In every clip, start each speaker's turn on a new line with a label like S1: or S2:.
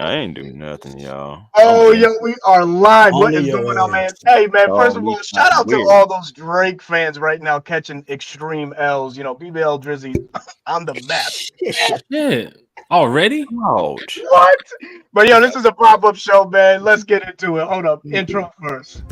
S1: I ain't doing nothing, y'all.
S2: Oh, yeah, we are live. What
S3: Only
S2: is
S3: your
S2: going on, man?
S3: ass.
S2: Hey, man,
S1: Oh,
S2: first of
S1: me
S2: all, shout
S1: something
S2: out to
S1: weird.
S2: all those Drake fans right now catching extreme L's. You know, BBL Drizzy on the map.
S4: Shit. Already?
S1: Ouch.
S2: What? But, yo, this is a pop-up show, man. Let's get into it. Hold up. Intro first.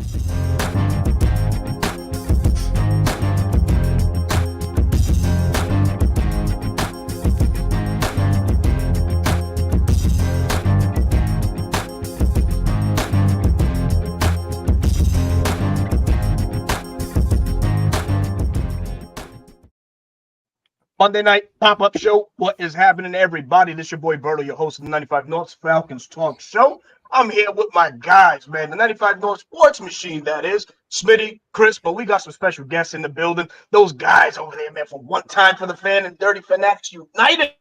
S2: Monday night pop-up show. What is happening, everybody? This your boy Berto, your host of the 95 North Falcons Talk Show. I'm here with my guys, man. The 95 North Sports Machine, that is. Smitty, Chris, but we got some special guests in the building. Those guys over there, man, for one time for the fan and Dirty Fanatics United.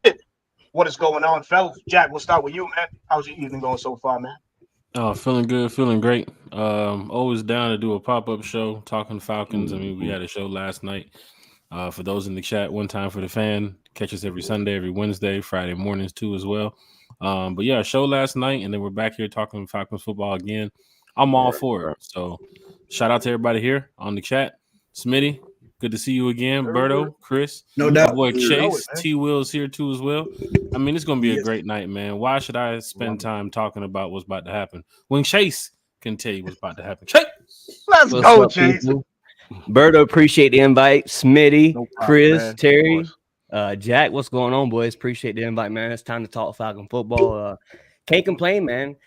S2: What is going on, fellas? Jack, we'll start with you, man. How's your evening going so far, man?
S4: Oh, feeling good, feeling great. Always down to do a pop-up show, talking Falcons. I mean, we had a show last night. For those in the chat, one time for the fan. Catch us every Sunday, every Wednesday, Friday mornings too as well. But yeah, show last night, and then we're back here talking Falcons football again. I'm all for it. So shout out to everybody here on the chat. Smitty, good to see you again. Berto, Chris,
S3: No
S4: my
S3: doubt.
S4: boy
S2: Know
S4: Chase,
S2: it, man.
S4: T Will's here too as well. I mean, it's gonna be a
S3: Yes.
S4: great night, man. Why should I spend time talking about what's about to happen when Chase can tell you what's about to happen? Chase,
S2: Let's
S5: What's
S2: go,
S5: up,
S2: Chase.
S5: people? Berto, appreciate the invite. Smitty,
S2: No problem,
S5: Chris,
S2: man. Of
S5: Terry,
S2: course.
S5: Jack, what's going on, boys? Appreciate the invite, man. It's time to talk Falcon football. Can't complain, man.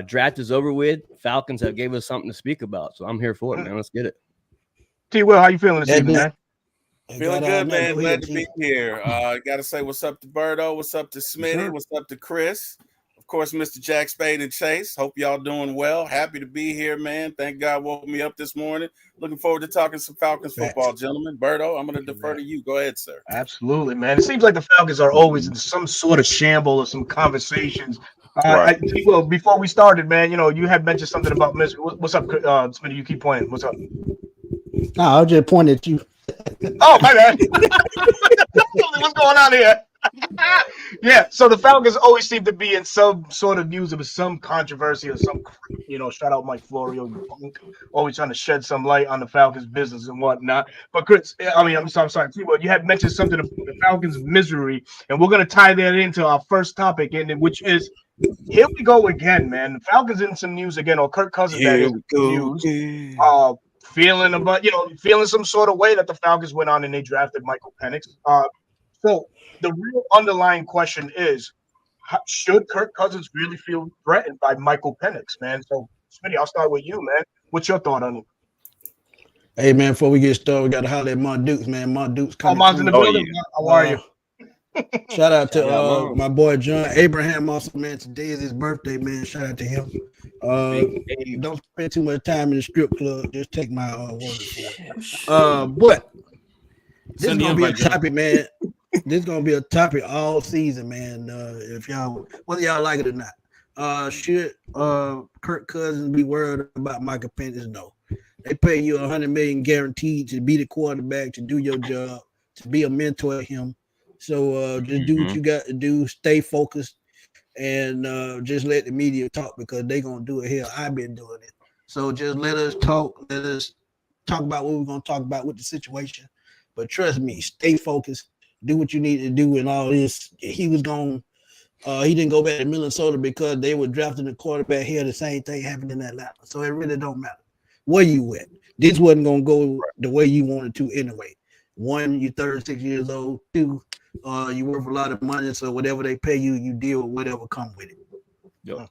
S5: Draft is over with. Falcons have gave us something to speak about, so I'm here for it, man. Let's get it.
S2: T. Will, how you feeling this
S3: That
S2: evening,
S3: did-
S2: man?
S6: Feeling
S3: Go
S6: good,
S3: down there.
S6: man.
S3: Go
S6: Glad
S3: ahead,
S6: to
S3: T.
S6: be here. Got to say what's up to Berto, what's up to Smitty,
S3: sir.
S6: what's up to Chris. Of course, Mr. Jack Spade and Chase. Hope y'all doing well. Happy to be here, man. Thank God woke me up this morning. Looking forward to talking some Falcons football, gentlemen. Berto, I'm going to defer to you. Go ahead, sir.
S2: Absolutely, man. It seems like the Falcons are always in some sort of shamble or some conversations.
S1: Right.
S2: Well, before we started, man, you know, you had mentioned something about misery. What's up, Smitty? You keep pointing. What's up?
S3: No, I'll just point at you.
S2: Oh, my bad. What's going on here? Yeah, so the Falcons always seem to be in some sort of news of some controversy or some, you know, shout out Mike Florio, you punk, always trying to shed some light on the Falcons' business and whatnot. But Chris, I'm sorry, T-Will, you had mentioned something about the Falcons' misery, and we're going to tie that into our first topic, and which is, here we go again, man. The Falcons in some news again, or Kirk Cousins, that
S1: Here
S2: is
S1: we go.
S2: news. Feeling some sort of way that the Falcons went on and they drafted Michael Penix. So the real underlying question is, should Kirk Cousins really feel threatened by Michael Penix, man? So, Smitty, I'll start with you, man. What's your thought on it?
S3: Hey, man, before we get started, we got to holler at Mon Dukes, man. Mon Dukes
S2: Oh,
S3: coming
S2: Mon's in the
S3: through.
S2: building.
S1: yeah.
S2: How are you?
S3: Shout out to
S1: Shout out, Mon.
S3: my boy John Abraham also, man. Today is his birthday, man. Shout out to him. Don't spend too much time in the strip club. Just take my word for it. But this is
S4: Send the
S3: gonna be a
S4: invite, John.
S3: topic, man. This is gonna be a topic all season, man. If y'all, whether y'all like it or not, should Kirk Cousins be worried about Michael Penix? No. They pay you $100 million guaranteed to be the quarterback, to do your job, to be a mentor to him. So just do what you got to do. Stay focused, and just let the media talk, because they gonna do it here. I've been doing it. So just let us talk. Let us talk about what we're gonna talk about with the situation. But trust me, stay focused. Do what you need to do and all this. He was going. He didn't go back to Minnesota because they were drafting a quarterback here. The same thing happened in Atlanta. So it really don't matter where you at. This wasn't gonna go the way you wanted to anyway. One, you're 36 years old. Two, you worth a lot of money. So whatever they pay you, you deal with whatever come with it.
S5: Yep.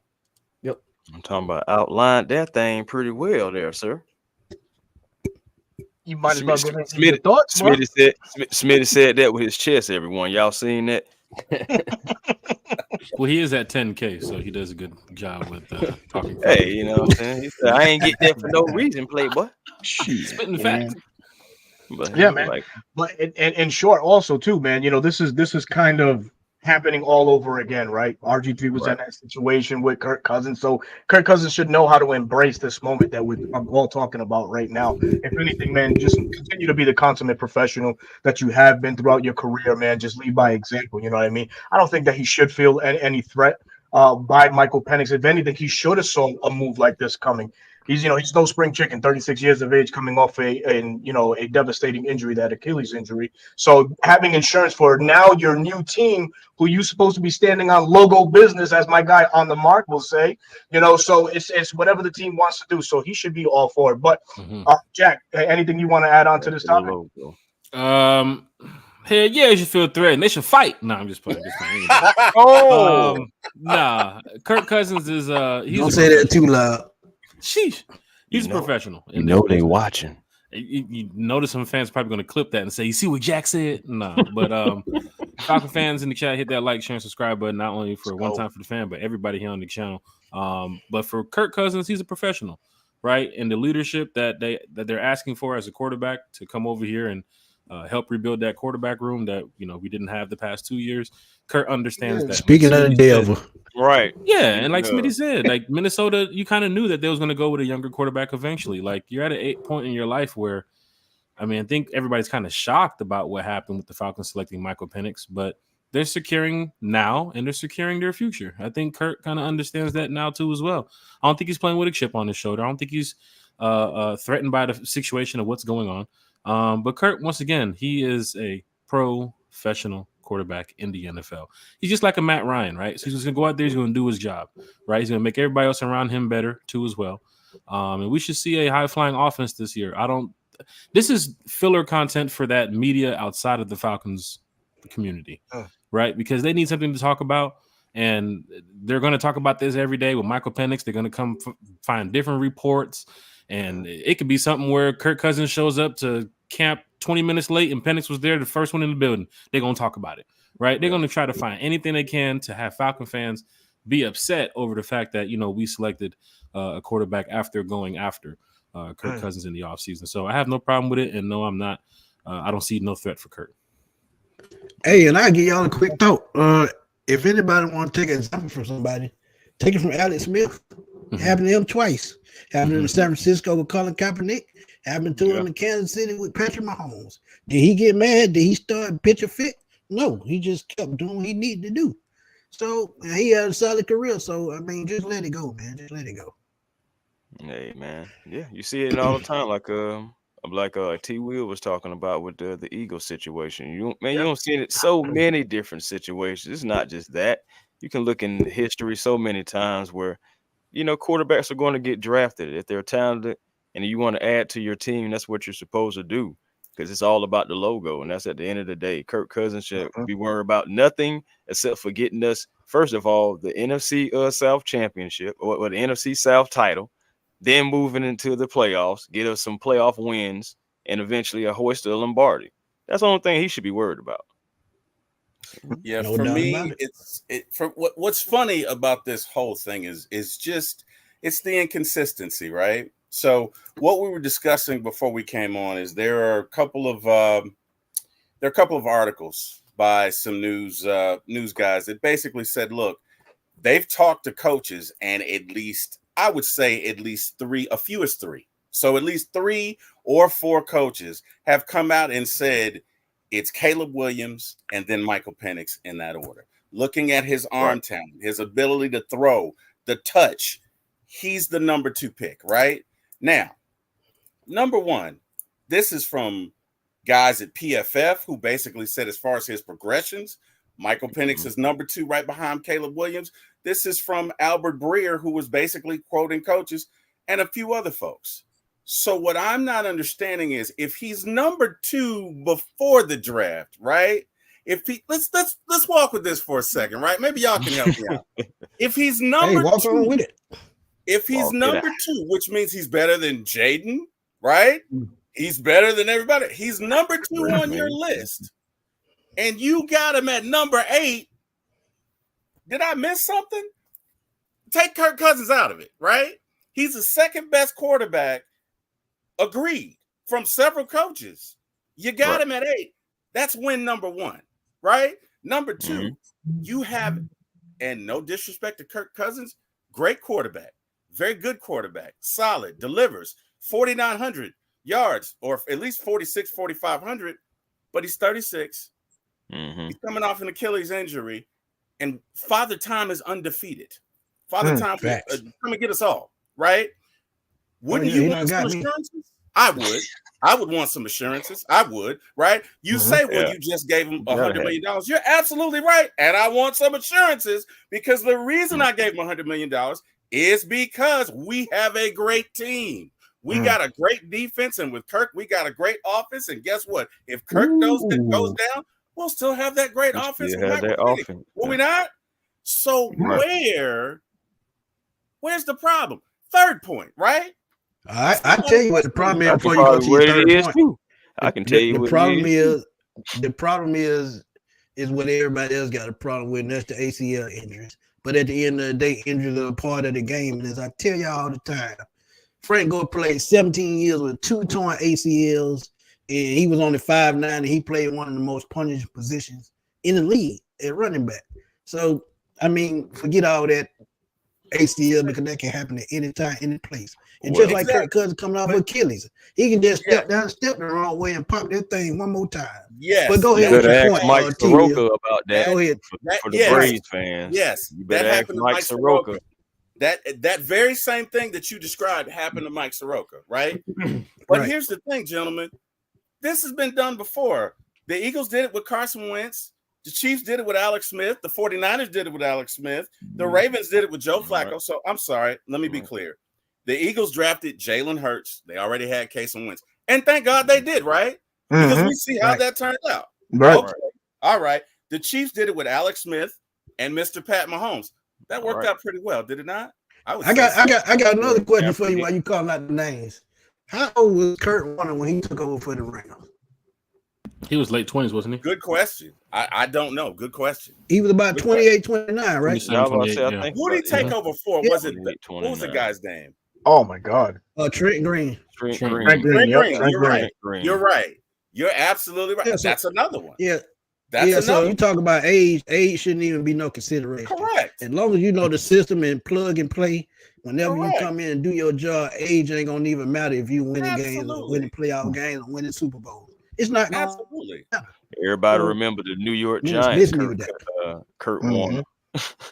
S1: I'm talking about outlined that thing pretty well there, sir.
S2: You might as well go ahead and give your thoughts, bro.
S1: Smitty said that with his chest, everyone. Y'all seen that?
S4: Well, he is at 10K, so he does a good job with talking.
S1: Hey, you know what I'm saying? He said, I ain't get that for no reason, playboy.
S4: Spitting facts.
S1: But,
S2: Yeah, man. But in short, also too, man, you know, this is kind of happening all over again, right? RG3 was in that situation with Kirk Cousins, so Kirk Cousins should know how to embrace this moment that we're all talking about right now. If anything, man, just continue to be the consummate professional that you have been throughout your career, man. Just lead by example. You know what I mean? I don't think that he should feel any threat. by Michael Penix. If anything, he should have saw a move like this coming. He's no spring chicken, 36 years of age, coming off a devastating injury, that Achilles injury. So having insurance for now your new team, who you supposed to be standing on logo business, as my guy on the mark will say, so it's whatever the team wants to do. So he should be all for it. But Jack, anything you want to add on to this topic?
S4: Hell yeah, they should feel threatened. They should fight. No, I'm just playing. Nah. Kirk Cousins is he's
S3: don't say that too loud.
S4: Sheesh. He's a professional.
S1: You know they watching.
S4: You notice some fans probably going to clip that and say, "You see what Jack said?" Nah, but Falcon fans in the chat, hit that like, share, and subscribe button. Not only for one time for the fan, but everybody here on the channel. But for Kirk Cousins, he's a professional, right? And the leadership that they're asking for as a quarterback to come over here and help rebuild that quarterback room that we didn't have the past 2 years. Kurt understands that.
S3: Speaking of the devil,
S1: right?
S4: Yeah, and like Smitty said, like Minnesota, you kind of knew that they was going to go with a younger quarterback eventually. Like you're at an point in your life where, I think everybody's kind of shocked about what happened with the Falcons selecting Michael Penix, but they're securing now and they're securing their future. I think Kurt kind of understands that now too as well. I don't think he's playing with a chip on his shoulder. I don't think he's threatened by the situation of what's going on. But Kurt, once again, he is a professional quarterback in the NFL. He's just like a Matt Ryan, right? So he's just going to go out there, he's going to do his job, right? He's going to make everybody else around him better too as well. And we should see a high-flying offense this year. This is filler content for that media outside of the Falcons community, right? Because they need something to talk about, and they're going to talk about this every day with Michael Penix. They're going to come find different reports, and it could be something where Kirk Cousins shows up to camp 20 minutes late and Penix was there, the first one in the building. They're going to talk about it, right? They're going to try to find anything they can to have Falcon fans be upset over the fact that, we selected a quarterback after going after Kirk Cousins in the offseason. So I have no problem with it, and no, I'm not. I don't see no threat for Kirk.
S3: Hey, and I'll give y'all a quick thought. If anybody want to take an example from somebody, take it from Alex Smith. It happened to him twice. Happened in San Francisco with Colin Kaepernick. Happened to him in Kansas City with Patrick Mahomes. Did he get mad? Did he start pitching fit? No, he just kept doing what he needed to do. So he had a solid career. So just let it go, man. Just let it go.
S1: Hey, man. Yeah, you see it all the time. Like T. Will was talking about with the Eagles situation. You don't see it so many different situations. It's not just that. You can look in history so many times where, quarterbacks are going to get drafted if they're talented and you want to add to your team. That's what you're supposed to do because it's all about the logo. And that's at the end of the day. Kirk Cousins should be worried about nothing except for getting us, first of all, the NFC South championship or the NFC South title. Then moving into the playoffs, get us some playoff wins, and eventually a hoist of the Lombardi. That's the only thing he should be worried about.
S6: Yeah, no for me, what's funny about this whole thing is just it's the inconsistency, right? So what we were discussing before we came on is there are a couple of articles by some news guys that basically said, look, they've talked to coaches and I would say at least three, a few is three. So at least 3 or 4 coaches have come out and said it's Caleb Williams and then Michael Penix in that order. Looking at his arm talent, his ability to throw, the touch, he's the number 2 pick, right? Now, number 1, this is from guys at PFF who basically said as far as his progressions, Michael Penix is number 2 right behind Caleb Williams. This is from Albert Breer, who was basically quoting coaches and a few other folks. So what I'm not understanding is if he's number 2 before the draft, right? If he let's walk with this for a second, right? Maybe y'all can help me out. If he's number 2,
S3: on with it.
S6: If he's number 2, which means he's better than Jaden, right? He's better than everybody. He's number 2 on your list. And you got him at number 8. Did I miss something? Take Kirk Cousins out of it, right? He's the second best quarterback, agreed, from several coaches. You got him at 8. That's win number 1, right? Number 2, you have, and no disrespect to Kirk Cousins, great quarterback, very good quarterback, solid, delivers 4,900 yards, or at least 4,500, but he's 36. He's coming off an Achilles injury. and Father Time is undefeated. Father Time will come and get us all, right? Wouldn't you want some assurances? I would. I would want some assurances. I would, right? You say, well, you just gave him $100 million. You're absolutely right. And I want some assurances because the reason I gave him $100 million is because we have a great team. We got a great defense, and with Kirk, we got a great offense. And guess what? If Kirk goes down, we'll still have that great offense. Will we not? So where's the problem? Third point, right?
S3: I tell you what the problem is before you go to your third point.
S1: I can tell you
S3: the problem is. The problem is what everybody else got a problem with, and that's the ACL injuries. But at the end of the day, injuries are a part of the game. And as I tell y'all all the time, Frank Gore played 17 years with 2 torn ACLs, and he was only 5'9", and he played one of the most punishing positions in the league at running back. So, I mean, forget all that ACL because that can happen at any time, any place. And just like Kirk Cousins coming off Achilles, he can just step the wrong way and pop that thing one more time.
S6: Yes.
S3: But go ahead. You
S1: better ask Mike Soroka about that.
S3: Go ahead.
S1: For the Braves fans.
S6: Yes.
S1: You better ask Mike Soroka.
S6: That very same thing that you described happened to Mike Soroka, right? But here's the thing, gentlemen. This has been done before. The Eagles did it with Carson Wentz. The Chiefs did it with Alex Smith. The 49ers did it with Alex Smith. The Ravens did it with Joe Flacco. So I'm sorry. Let me be clear. The Eagles drafted Jalen Hurts. They already had Carson Wentz. And thank God they did, right? Because we see how that turned out.
S2: Right.
S6: Okay. All right. The Chiefs did it with Alex Smith and Mr. Pat Mahomes. That worked out pretty well, did it not?
S3: I got another question for you while you calling out the names. How old was Kurt Warner when he took over for the Rams?
S4: He was late 20s, wasn't he?
S6: Good question. I don't know. Good question.
S3: He was about 28, 29, right?
S4: Who
S6: did he take over for? Was it what was the guy's name?
S2: Oh my God.
S3: Trent Green.
S2: Trent Green.
S6: You're right. You're absolutely right. That's another one.
S3: Yeah.
S6: That's another
S3: so you talk about age. Age shouldn't even be no consideration.
S6: Correct.
S3: As long as you know the system and plug and play, whenever you come in and do your job, age ain't gonna even matter if you winning games or winning playoff games or winning Super Bowl. It's not gonna matter.
S1: Everybody remember the New York Giants, Kurt Warner.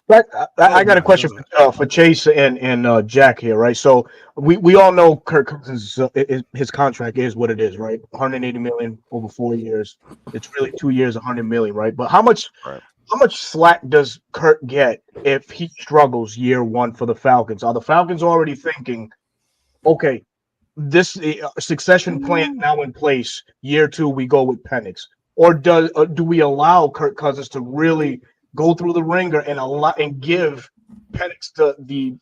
S2: But I got a question for Chase and Jack here, right? So we all know Kirk Cousins, his contract is what it is, right? $180 million over 4 years. It's really 2 years, $100 million, right? But how much slack does Kirk get if he struggles year one for the Falcons? Are the Falcons already thinking, okay, this succession plan now in place? Year two, we go with Penix, or do we allow Kirk Cousins to really go through the ringer and give Penix the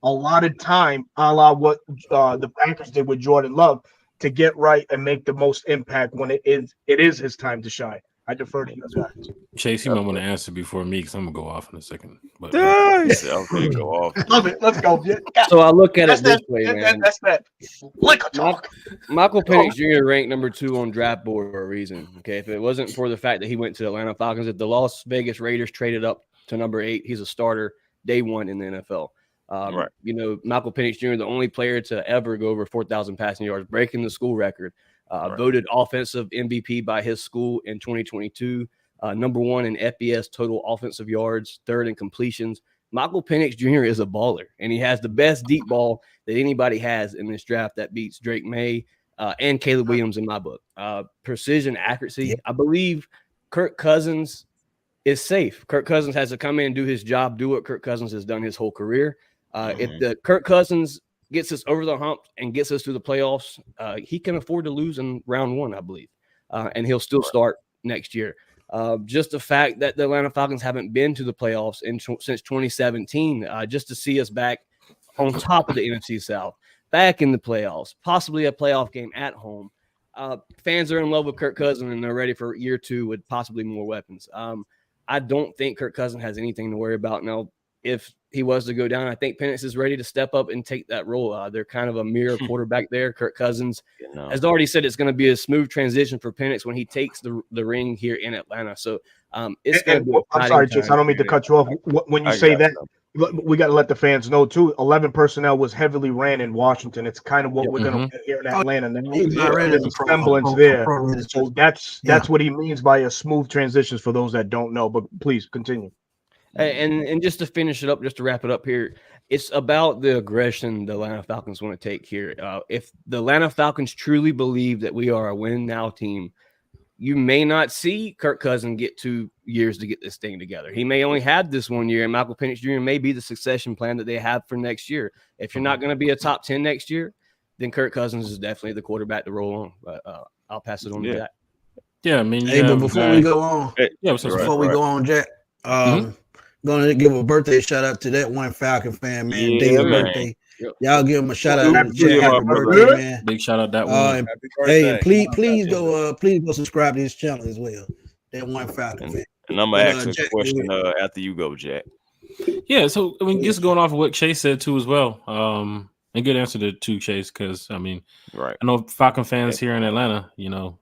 S2: allotted time, a la what the Packers did with Jordan Love, to get right and make the most impact when it is his time to shine? I defer to you guys.
S4: Chase, you might want to answer before me because I'm gonna go off in a second. But
S1: okay, go off.
S2: Love it. Let's go.
S5: So I look at it this way, man.
S2: That's that liquor talk.
S5: Michael Penix Jr. ranked number 2 on draft board for a reason. Okay, if it wasn't for the fact that he went to the Atlanta Falcons, if the Las Vegas Raiders traded up to number 8, he's a starter day one in the NFL. You know, Michael Penix Jr., the only player to ever go over 4,000 passing yards, breaking the school record. Voted offensive MVP by his school in 2022. Number 1 in FBS total offensive yards, 3rd in completions. Michael Penix Jr. is a baller, and he has the best deep ball that anybody has in this draft that beats Drake May and Caleb Williams in my book. Precision, accuracy. I believe Kirk Cousins is safe. Kirk Cousins has to come in and do his job, do what Kirk Cousins has done his whole career. If the Kirk Cousins gets us over the hump and gets us to the playoffs, he can afford to lose in round 1, I believe, and he'll still start next year. Just the fact that the Atlanta Falcons haven't been to the playoffs since 2017, just to see us back on top of the NFC South, back in the playoffs, possibly a playoff game at home. Fans are in love with Kirk Cousins, and they're ready for year 2 with possibly more weapons. I don't think Kirk Cousins has anything to worry about now. If he was to go down, I think Penix is ready to step up and take that role. They're kind of a mirror quarterback there. Kirk Cousins has already said it's going to be a smooth transition for Penix when he takes the ring here in Atlanta. So it's going to be.
S2: I'm sorry, Chase. I don't mean to cut you off. When you say that, we got to let the fans know too. 11 personnel was heavily ran in Washington. It's kind of what we're going to get here in Atlanta now. There's a semblance there. So that's what he means by a smooth transition for those that don't know. But please continue.
S5: And just to finish it up, just to wrap it up here, it's about the aggression the Atlanta Falcons want to take here. If the Atlanta Falcons truly believe that we are a win now team, you may not see Kirk Cousins get 2 years to get this thing together. He may only have this 1 year, and Michael Penix Jr. may be the succession plan that they have for next year. If you're not going to be a top 10 next year, then Kirk Cousins is definitely the quarterback to roll on. But I'll pass it on to Jack.
S4: Yeah, I mean,
S3: hey, but before we go on,
S4: we
S3: go on, Jack, gonna give a birthday shout out to that one Falcon fan, man.
S1: Yeah,
S3: Daily
S1: man.
S3: birthday. Y'all give him a shout out in the
S2: Happy
S3: chat. Happy
S2: birthday.
S3: birthday, man.
S4: Big shout out that one.
S6: Happy
S3: Hey,
S6: birthday.
S3: please go subscribe to his channel as well. That one Falcon fan.
S1: And I'm gonna ask a
S3: Jack,
S1: question after you go, Jack.
S4: Yeah, so I mean, just going off of what Chase said too as well. And good answer to Chase, because I mean,
S1: Right.
S4: I know Falcon fans here in Atlanta, you know,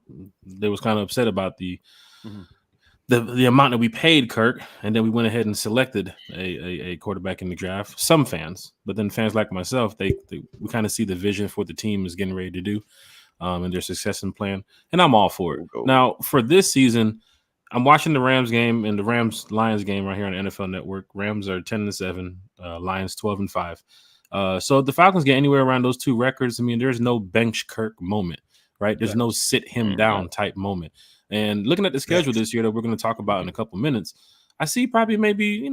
S4: they was kind of upset about the amount that we paid Kirk, and then we went ahead and selected a quarterback in the draft. Some fans, but then fans like myself, we kind of see the vision for what the team is getting ready to do, and their succession plan, and I'm all for it. Now, for this season, I'm watching the Rams game and the Rams-Lions game right here on the NFL Network. Rams are 10-7, Lions 12-5. So if the Falcons get anywhere around those two records, I mean, there's no bench Kirk moment, right? There's no sit him down type moment. And looking at the schedule this year that we're going to talk about in a couple minutes, I see probably maybe,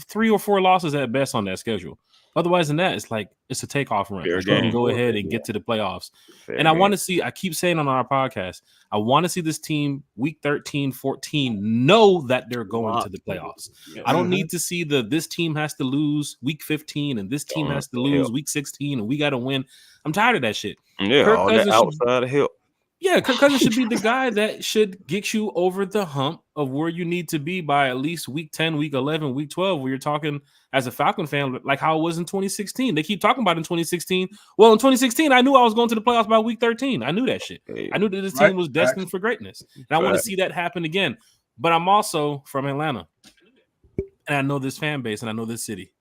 S4: 3 or 4 losses at best on that schedule. Otherwise than that, it's like it's a takeoff run. You can go ahead and get to the playoffs. And I want to see, I keep saying on our podcast, I want to see this team week 13, 14 know that they're going to the playoffs. I don't need to see this team has to lose week 15 and this team has to lose week 16 and we got to win. I'm tired of that shit.
S1: Yeah,
S4: Kirk
S1: all
S4: Cousins
S1: that outside of help.
S4: Yeah, Kirk Cousins should be the guy that should get you over the hump of where you need to be by at least week 10, week 11, week 12, where you're talking as a Falcon fan, like how it was in 2016. They keep talking about in 2016. Well, in 2016, I knew I was going to the playoffs by week 13. I knew that shit. I knew that this team was destined for greatness. And I want to see that happen again. But I'm also from Atlanta. And I know this fan base and I know this city.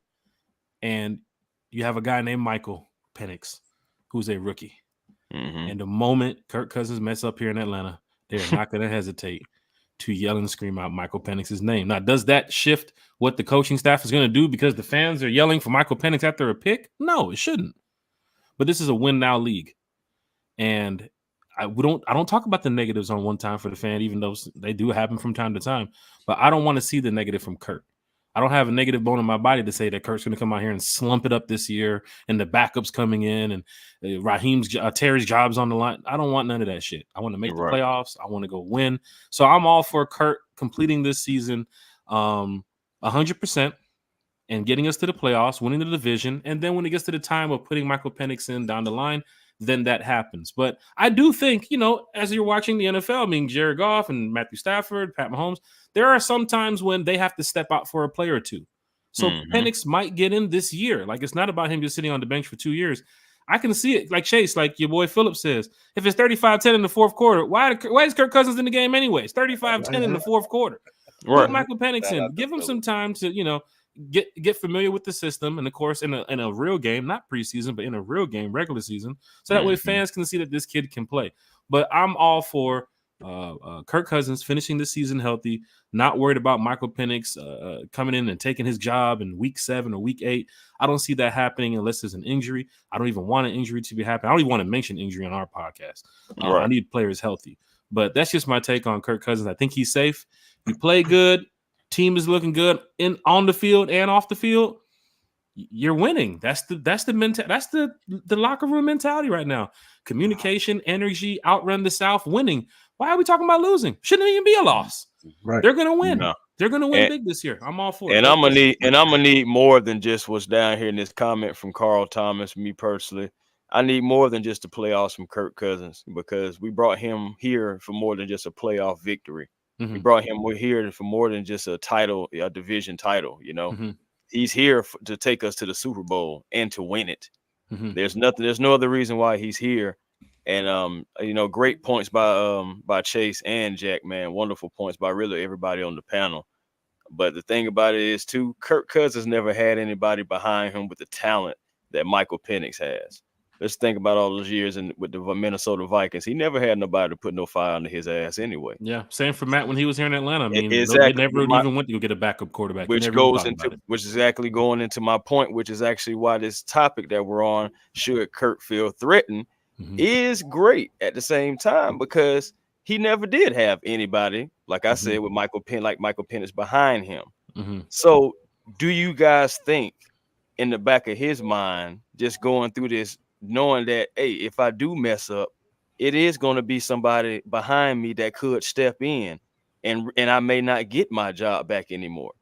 S4: And you have a guy named Michael Penix, who's a rookie. And the moment Kirk Cousins mess up here in Atlanta, they're not going to hesitate to yell and scream out Michael Penix's name. Now, does that shift what the coaching staff is going to do because the fans are yelling for Michael Penix after a pick? No, it shouldn't. But this is a win now league, and I don't talk about the negatives on one time for the fan, even though they do happen from time to time. But I don't want to see the negative from Kirk. I don't have a negative bone in my body to say that Kirk's going to come out here and slump it up this year and the backups coming in and Terry's job's on the line. I don't want none of that shit. I want to make the playoffs. I want to go win. So I'm all for Kirk completing this season 100% and getting us to the playoffs, winning the division. And then when it gets to the time of putting Michael Penix in down the line, then that happens. But I do think, as you're watching the NFL, I mean, Jared Goff and Matthew Stafford, Pat Mahomes, there are some times when they have to step out for a player or two. So Penix might get in this year. Like, it's not about him just sitting on the bench for 2 years. I can see it. Like Chase, like your boy Phillip says, if it's 35-10 in the fourth quarter, why is Kirk Cousins in the game anyways? 35-10 in the fourth quarter. Put Michael Penix in. Give him some time to, get familiar with the system. And, of course, in a real game, not preseason, but in a real game, regular season. So that way fans can see that this kid can play. But I'm all for Kirk Cousins finishing the season healthy, not worried about Michael Penix coming in and taking his job in week 7 or week 8. I don't see that happening unless there's an injury. I don't even want an injury to be happening. I don't even want to mention injury on our podcast. I need players healthy. But that's just my take on Kirk Cousins. I think he's safe. You play good. Team is looking good on the field and off the field. You're winning. That's the locker room mentality right now. Communication, energy, outrun the South, winning. Why are we talking about losing? Shouldn't even be a loss. Right. They're gonna win. No. They're gonna win big this year. I'm all for it.
S1: And I'm gonna need more than just what's down here in this comment from Carl Thomas, me personally. I need more than just the playoffs from Kirk Cousins, because we brought him here for more than just a playoff victory. We brought him here for more than just a title, a division title. He's here to take us to the Super Bowl and to win it. There's no other reason why he's here. And great points by Chase and Jack, man. Wonderful points by really everybody on the panel. But the thing about it is, too, Kirk Cousins never had anybody behind him with the talent that Michael Penix has. let's think about all those years with the Minnesota Vikings. He never had nobody to put no fire under his ass anyway.
S4: Yeah, same for Matt when he was here in Atlanta. I mean, they
S1: Exactly.
S4: never even went to go get a backup quarterback. He
S1: Which
S4: never even
S1: goes
S4: thought
S1: into
S4: about it.
S1: which is exactly going into my point, which is actually why this topic that we're on, should Kirk feel threatened, is great at the same time, because he never did have anybody, like I said, with Michael Penix behind him. So do you guys think in the back of his mind, just going through this, knowing that, hey, if I do mess up, it is going to be somebody behind me that could step in, and I may not get my job back anymore.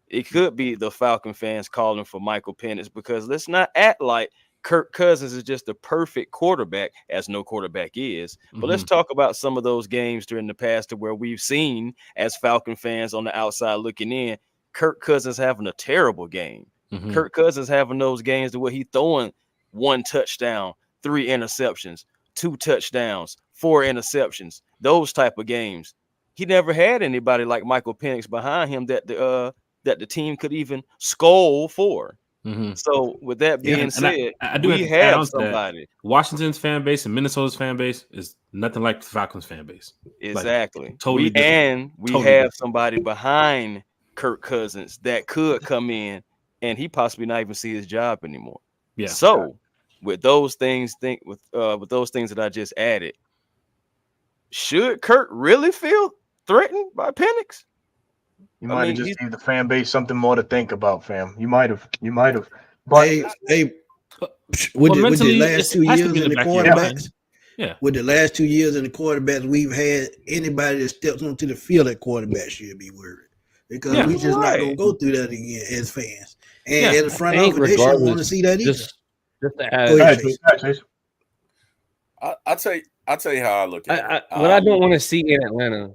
S1: It could be the Falcon fans calling for Michael Penix, because let's not act like Kirk Cousins is just the perfect quarterback, as no quarterback is. But let's talk about some of those games during the past to where we've seen, as Falcon fans on the outside looking in, Kirk Cousins having a terrible game. Kirk Cousins having those games to where he throwing 1 touchdown, 3 interceptions, 2 touchdowns, 4 interceptions, those type of games. He never had anybody like Michael Penix behind him that the team could even scold for. So with that being said,
S4: I do
S1: we
S4: have to add
S1: have
S4: on to that.
S1: somebody.
S4: Washington's fan base and Minnesota's fan base is nothing like the Falcons fan base.
S1: Exactly.
S4: Like, totally different.
S1: And we
S4: Totally
S1: have
S4: different.
S1: somebody behind Kirk Cousins that could come in and he possibly not even see his job anymore.
S4: Yeah.
S1: So with those things, with those things that I just added, should Kirk really feel threatened by Penix?
S2: You might have just gave the fan base something more to think about, fam. You might have. But
S3: with the last 2 years in the quarterbacks, with the last 2 years in the quarterbacks, we've had anybody that steps onto the field at quarterback should be worried, because we just not gonna go through that again as fans. And as a front office, they shouldn't want to see that either.
S5: Just to add,
S6: I'll tell you how I look at it.
S5: What I don't want to see in Atlanta.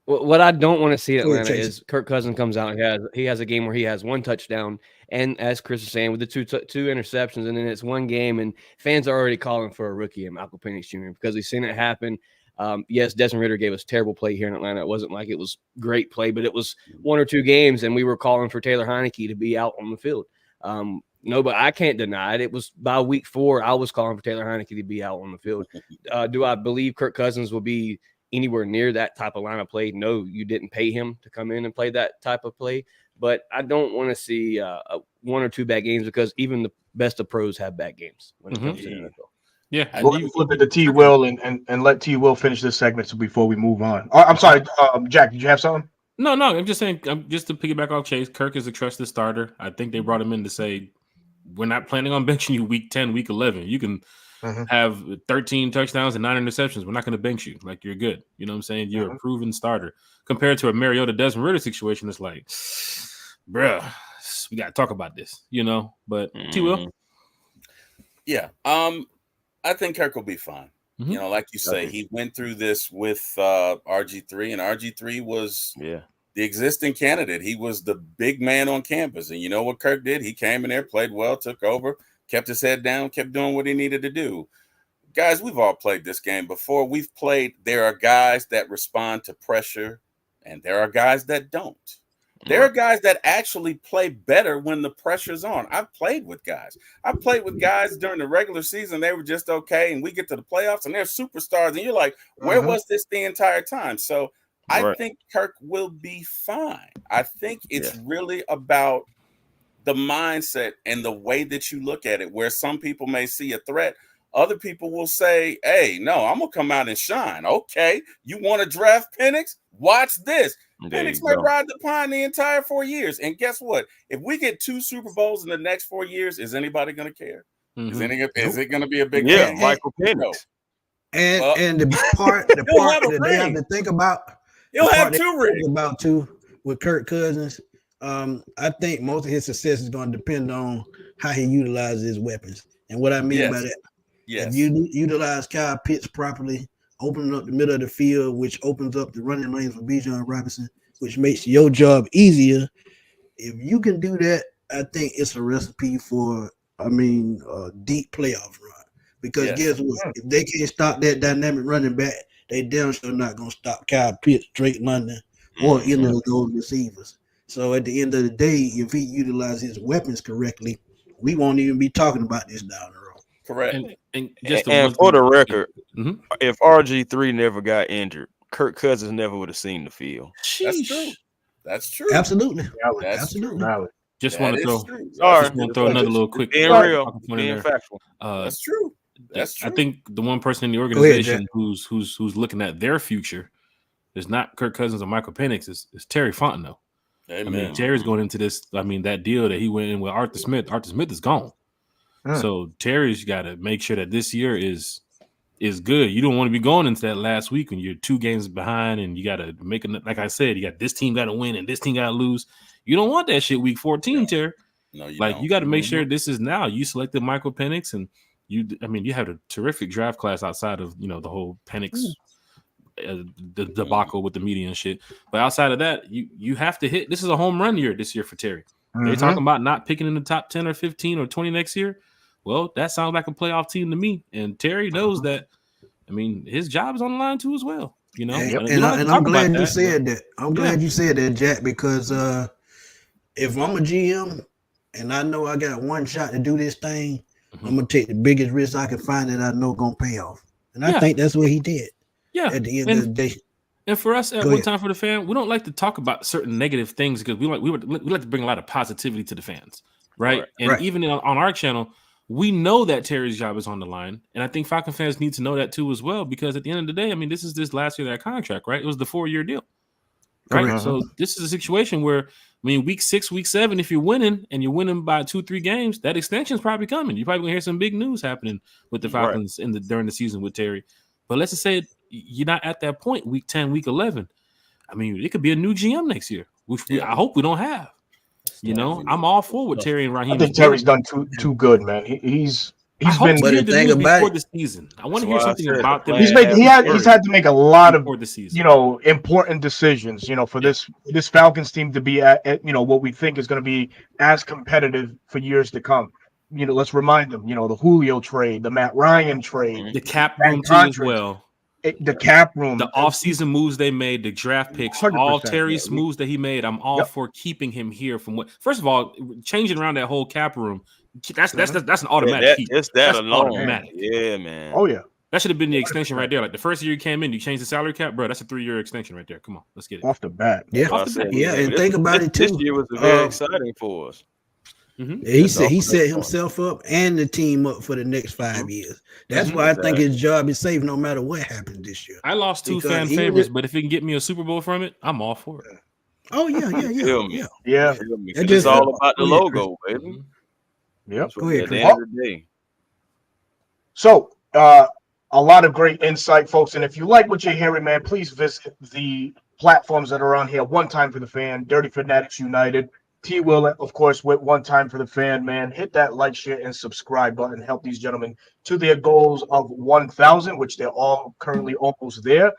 S5: What I don't want to see in Atlanta is Kirk Cousins comes out and he has a game where he has 1 touchdown, and as Chris is saying, with the two interceptions, and then it's 1 game, and fans are already calling for a rookie in Michael Penix Jr. because we've seen it happen. Yes, Desmond Ridder gave us terrible play here in Atlanta. It wasn't like it was great play, but it was 1 or 2 games, and we were calling for Taylor Heineke to be out on the field. No, but I can't deny it. It was by week 4, I was calling for Taylor Heineke to be out on the field. Do I believe Kirk Cousins will be anywhere near that type of line of play? No, you didn't pay him to come in and play that type of play. But I don't want to see 1 or 2 bad games, because even the best of pros have bad games when it comes to the NFL.
S4: Yeah,
S2: we'll flip it to T. Will and let T. Will finish this segment before we move on. I'm sorry, Jack. Did you have something?
S4: No. I'm just saying. Just to piggyback off Chase, Kirk is a trusted starter. I think they brought him in to say, we're not planning on benching you week 10, week 11. You can have 13 touchdowns and 9 interceptions. We're not going to bench you. Like, you're good. You know what I'm saying? You're a proven starter. Compared to a Mariota Desmond Ridder situation, it's like, bruh, we got to talk about this, you know? But T. Will?
S6: Yeah. I think Kirk will be fine. You know, like you say, he went through this with RG3, and RG3 was the existing candidate. He was the big man on campus. And you know what Kirk did? He came in there, played well, took over, kept his head down, kept doing what he needed to do. Guys, we've all played this game before. There are guys that respond to pressure, and there are guys that don't. There are guys that actually play better when the pressure's on. I've played with guys. I played with guys during the regular season. They were just okay, and we get to the playoffs, and they're superstars, and you're like, where was this the entire time? So I think Kirk will be fine. I think it's really about the mindset and the way that you look at it, where some people may see a threat. Other people will say, hey, no, I'm going to come out and shine. Okay, you want to draft Penix? Watch this. Penix may ride the pine the entire 4 years. And guess what? If we get 2 Super Bowls in the next 4 years, is anybody going to care? Is it going to be a big game?
S1: Michael Penix.
S3: And the part that they have to think about,
S6: he'll have 2 rings.
S3: About too with Kirk Cousins. I think most of his success is going to depend on how he utilizes his weapons. And what I mean by that, if you utilize Kyle Pitts properly, opening up the middle of the field, which opens up the running lanes for Bijan Robinson, which makes your job easier. If you can do that, I think it's a recipe for, a deep playoff run. Because guess what? If they can't stop that dynamic running back, they damn sure not going to stop Kyle Pitts, Drake London, or any of those receivers. So at the end of the day, if he utilizes his weapons correctly, we won't even be talking about this down the road.
S6: Correct.
S4: And just
S1: And for the record,
S4: Mhm.
S1: if RG3 never got injured, Kirk Cousins never would have seen the field.
S6: That's true.
S4: Sheesh.
S6: That's true.
S3: Absolutely.
S6: That's
S3: Absolutely.
S6: true.
S2: Valid.
S4: Just
S6: That
S4: want to
S6: is
S4: throw.
S6: true.
S1: Sorry.
S4: Just want to throw another little quick
S1: Being
S2: Right.
S1: real,
S4: talking point in
S1: being
S4: there.
S1: factual.
S6: That's true. That's
S4: I
S6: true.
S4: think the one person in the
S3: ahead,
S4: organization
S3: Jack.
S4: who's looking at their future is not Kirk Cousins or Michael Penix. Is Terry Fontenot. I mean,
S6: Amen.
S4: Terry's going into this. I mean, that deal that he went in with Arthur Smith. Arthur Smith is gone. So Terry's got to make sure that this year is good. You don't want to be going into that last week when you're 2 games behind and you got to make it. Like I said, you got this team got to win and this team got to lose. You don't want that shit week 14, Terry.
S6: No, you
S4: Like
S6: don't.
S4: you got to make sure this is now. You selected Michael Penix and you. I mean, you had a terrific draft class outside of the whole Penix the debacle with the media and shit. But outside of that, you have to hit. This is a home run year this year for Terry. They're talking about not picking in the top 10 or 15 or 20 next year. Well, that sounds like a playoff team to me. And Terry knows that. I mean, his job is on the line too as well. You know,
S3: And I'm glad you said that. I'm glad you said that, Jack, because if I'm a GM and I know I got one shot to do this thing, I'm gonna take the biggest risk I can find that I know gonna pay off. And I think that's what he did.
S4: Yeah.
S3: At the end of the day.
S4: And for us at One Time for the Fan, we don't like to talk about certain negative things because we like to bring a lot of positivity to the fans, right? And even on our channel, we know that Terry's job is on the line, and I think Falcon fans need to know that too as well. Because at the end of the day, I mean, this is this last year of that contract, right? It was the 4-year deal, right? So this is a situation where, I mean, week 6, week 7, if you're winning and you're winning by 2-3 games, that extension is probably coming. You're probably gonna hear some big news happening with the Falcons during the season with Terry. But let's just say you're not at that point, week 10, week 11. I mean, it could be a new GM next year, which I hope we don't have. You know, I'm all for what Terry and Raheem.
S2: I think Terry's done too good, man. He's been.
S4: But the thing before the season, I want to hear something about them.
S2: He's had to make a lot of
S4: the season.
S2: Important decisions. For this Falcons team to be at what we think is going to be as competitive for years to come. Let's remind them. The Julio trade, the Matt Ryan trade,
S4: the cap room too as well.
S2: The cap room,
S4: the offseason moves they made, the draft picks, all Terry's moves that he made. I'm all for keeping him here. First of all, changing around that whole cap room. That's an automatic.
S1: That's alone.
S4: Automatic.
S1: Yeah, man.
S2: Oh yeah.
S4: That should have been the extension right there. Like the first year you came in, you changed the salary cap, bro. That's a 3-year extension right there. Come on, let's get it
S2: off the bat.
S3: Yeah, and think about it too.
S1: This year was very exciting for us.
S3: He set himself up and the team up for the next 5 years. That's why I think his job is safe no matter what happens this year.
S4: I lost 2 fan favorites, but if it can get me a Super Bowl from it, I'm all for it.
S3: Oh yeah.
S1: It's all about the logo, baby.
S2: Yep.
S3: Go ahead,
S1: at the end of the day.
S2: So, a lot of great insight, folks. And if you like what you're hearing, man, please visit the platforms that are on here. One Time for the Fan, Dirty Fanatics United, T. Will, of course, with One Time for the Fan, man. Hit that like, share, and subscribe button. Help these gentlemen to their goals of 1,000, which they're all currently almost there.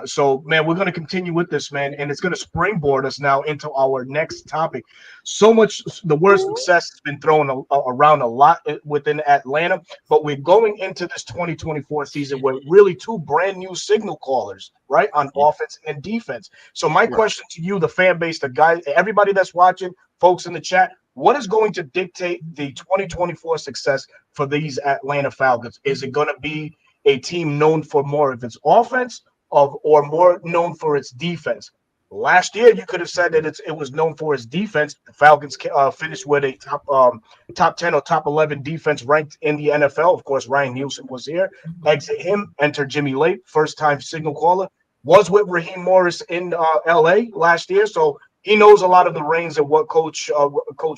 S2: So, man, we're going to continue with this, man, and it's going to springboard us now into our next topic. So much, the word success has been thrown around a lot within Atlanta, but we're going into this 2024 season with really 2 brand new signal callers, right, on offense and defense. So my question to you, the fan base, the guys, everybody that's watching, folks in the chat, what is going to dictate the 2024 success for these Atlanta Falcons? Is it going to be a team known for more of its offense or more known for its defense? Last year, you could have said that it was known for its defense. The Falcons finished with a top 10 or top 11 defense ranked in the NFL. Of course, Ryan Nielsen was here. Exit him, enter Jimmy Lake, first-time signal caller. Was with Raheem Morris in L.A. last year, so he knows a lot of the reins of what Coach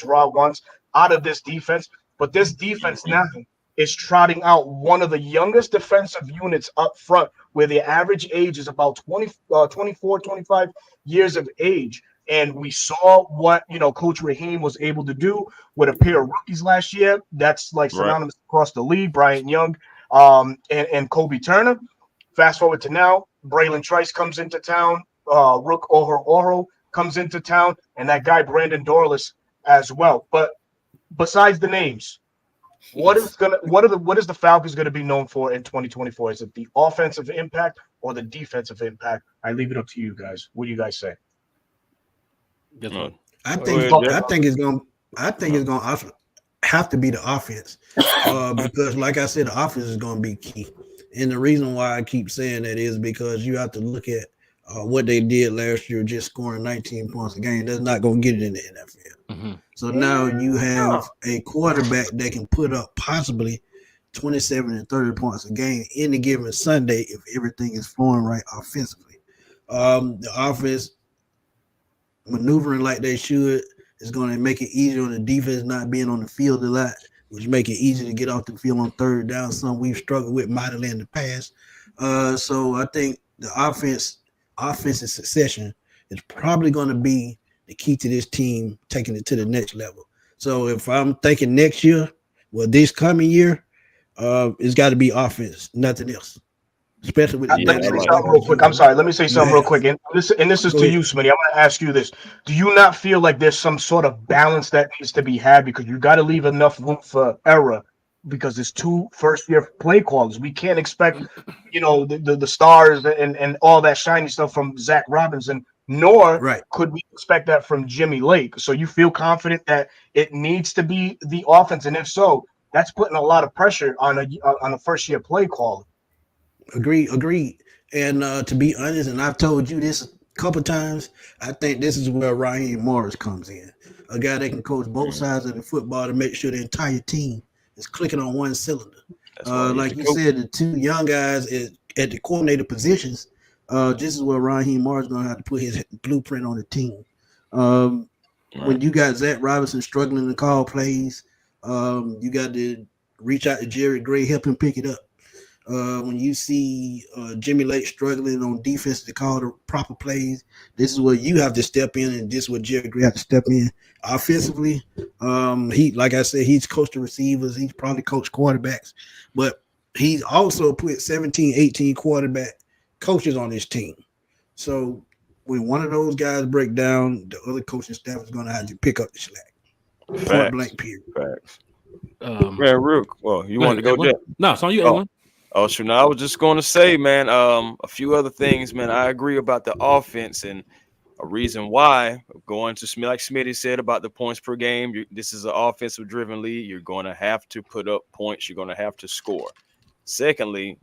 S2: Rob wants out of this defense. But this defense now is trotting out one of the youngest defensive units up front, where the average age is about 24, 25 years of age. And we saw what, Coach Raheem was able to do with a pair of rookies last year. That's like synonymous across the league, Bryant Young and Kobe Turner. Fast forward to now, Braylon Trice comes into town. Rook Oro comes into town, and that guy, Brandon Dorless, as well. But besides the names, what is the Falcons going to be known for in 2024? Is it the offensive impact or the defensive impact? I leave it up to you guys. What do you guys say?
S3: I think it's going to have to be the offense because, like I said, the offense is going to be key. And the reason why I keep saying that is because you have to look at what they did last year, just scoring 19 points a game. That's not going to get it in the NFL.
S4: Mm-hmm.
S3: So now you have a quarterback that can put up possibly 27 and 30 points a game any given Sunday if everything is flowing right offensively. The offense maneuvering like they should is going to make it easier on the defense not being on the field a lot, which make it easy to get off the field on third down, something we've struggled with mightily in the past. So I think the offensive succession is probably going to be the key to this team taking it to the next level. So if I'm thinking next year, well, this coming year, it's got to be offense, nothing else. Especially with
S2: Let me say something real quick. I'm sorry. Let me say something real quick. And this is to you, Smitty. I'm going to ask you this. Do you not feel like there's some sort of balance that needs to be had? Because you got to leave enough room for error because there's 2 first-year play callers. We can't expect, the stars and all that shiny stuff from Zach Robinson, nor could we expect that from Jimmy Lake. So you feel confident that it needs to be the offense? And if so, that's putting a lot of pressure on a first-year play caller.
S3: Agreed. And to be honest, and I've told you this a couple times, I think this is where Raheem Morris comes in. A guy that can coach both sides of the football to make sure the entire team is clicking on one cylinder. Like you said, the 2 young guys at the coordinator positions, this is where Raheem Morris is going to have to put his blueprint on the team. When you got Zach Robinson struggling to call plays, you got to reach out to Jerry Gray, help him pick it up. When you see Jimmy Lake struggling on defense to call the proper plays, this is where you have to step in, and this is where Jerry Gray has to step in. Offensively, he, like I said, he's coached the receivers, he's probably coached quarterbacks, but he's also put 17, 18 quarterback coaches on his team. So when one of those guys break down, the other coaching staff is going to have to pick up the slack. Point blank, period.
S1: Facts. Man, Rook, well, you want to go, Jeff?
S4: No, it's on you, A1.
S1: Oh, sure. Now I was just going to say, man, a few other things, man. I agree about the offense, and a reason why, going to like Smitty said about the points per game, this is an offensive driven league. You're going to have to put up points. You're going to have to score. Secondly,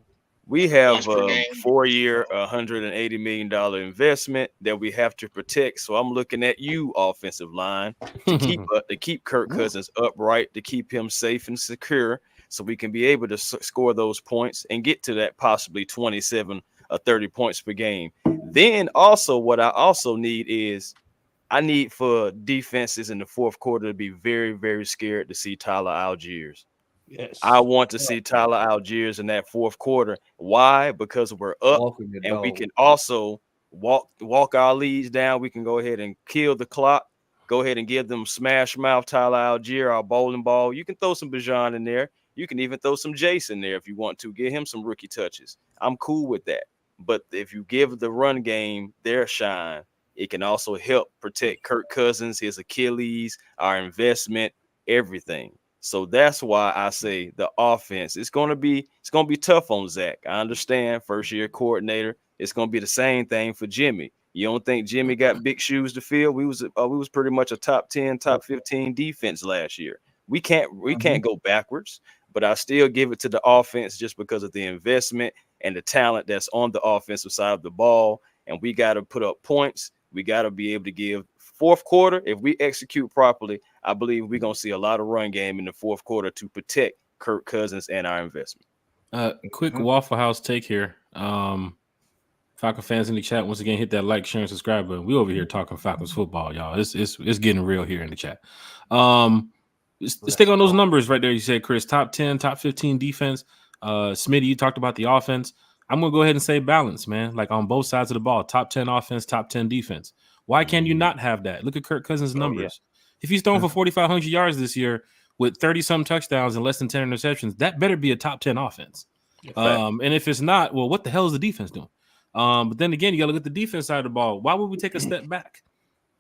S1: we have a 4-year, $180 million investment that we have to protect. So I'm looking at you, offensive line, to keep Kirk Cousins upright, to keep him safe and secure, so we can be able to score those points and get to that possibly 27 or 30 points per game. Then also what I also need is I need for defenses in the fourth quarter to be very, very scared to see Tyler Algiers. Yes. I want to see Tyler Algiers in that fourth quarter. Why? Because we're up and we can also walk our leads down. We can go ahead and kill the clock. Go ahead and give them smash mouth Tyler Algier, our bowling ball. You can throw some Bijan in there. You can even throw some Jason there if you want to. Get him some rookie touches. I'm cool with that. But if you give the run game their shine, it can also help protect Kirk Cousins, his Achilles, our investment, everything. So that's why I say the offense. It's gonna be tough on Zach. I understand, first year coordinator. It's gonna be the same thing for Jimmy. You don't think Jimmy got big shoes to fill? We was pretty much a top 10, top 15 defense last year. We can't go backwards. But I still give it to the offense just because of the investment and the talent that's on the offensive side of the ball. And we got to put up points. We got to be able to give fourth quarter. If we execute properly, I believe we're going to see a lot of run game in the fourth quarter to protect Kirk Cousins and our investment.
S4: Quick Waffle House take here. Falcon fans in the chat, once again, hit that like, share, and subscribe button. We over here talking Falcons football, y'all. It's getting real here in the chat. Stick on those numbers right there. You said, Chris, top 10, top 15 defense. Smitty, you talked about the offense. I'm going to go ahead and say balance, man. Like on both sides of the ball, top 10 offense, top 10 defense. Why can you not have that? Look at Kirk Cousins' numbers. If he's throwing for 4,500 yards this year with 30-some touchdowns and less than 10 interceptions, that better be a top 10 offense. And if it's not, well, what the hell is the defense doing? But then again, you got to look at the defense side of the ball. Why would we take a step back?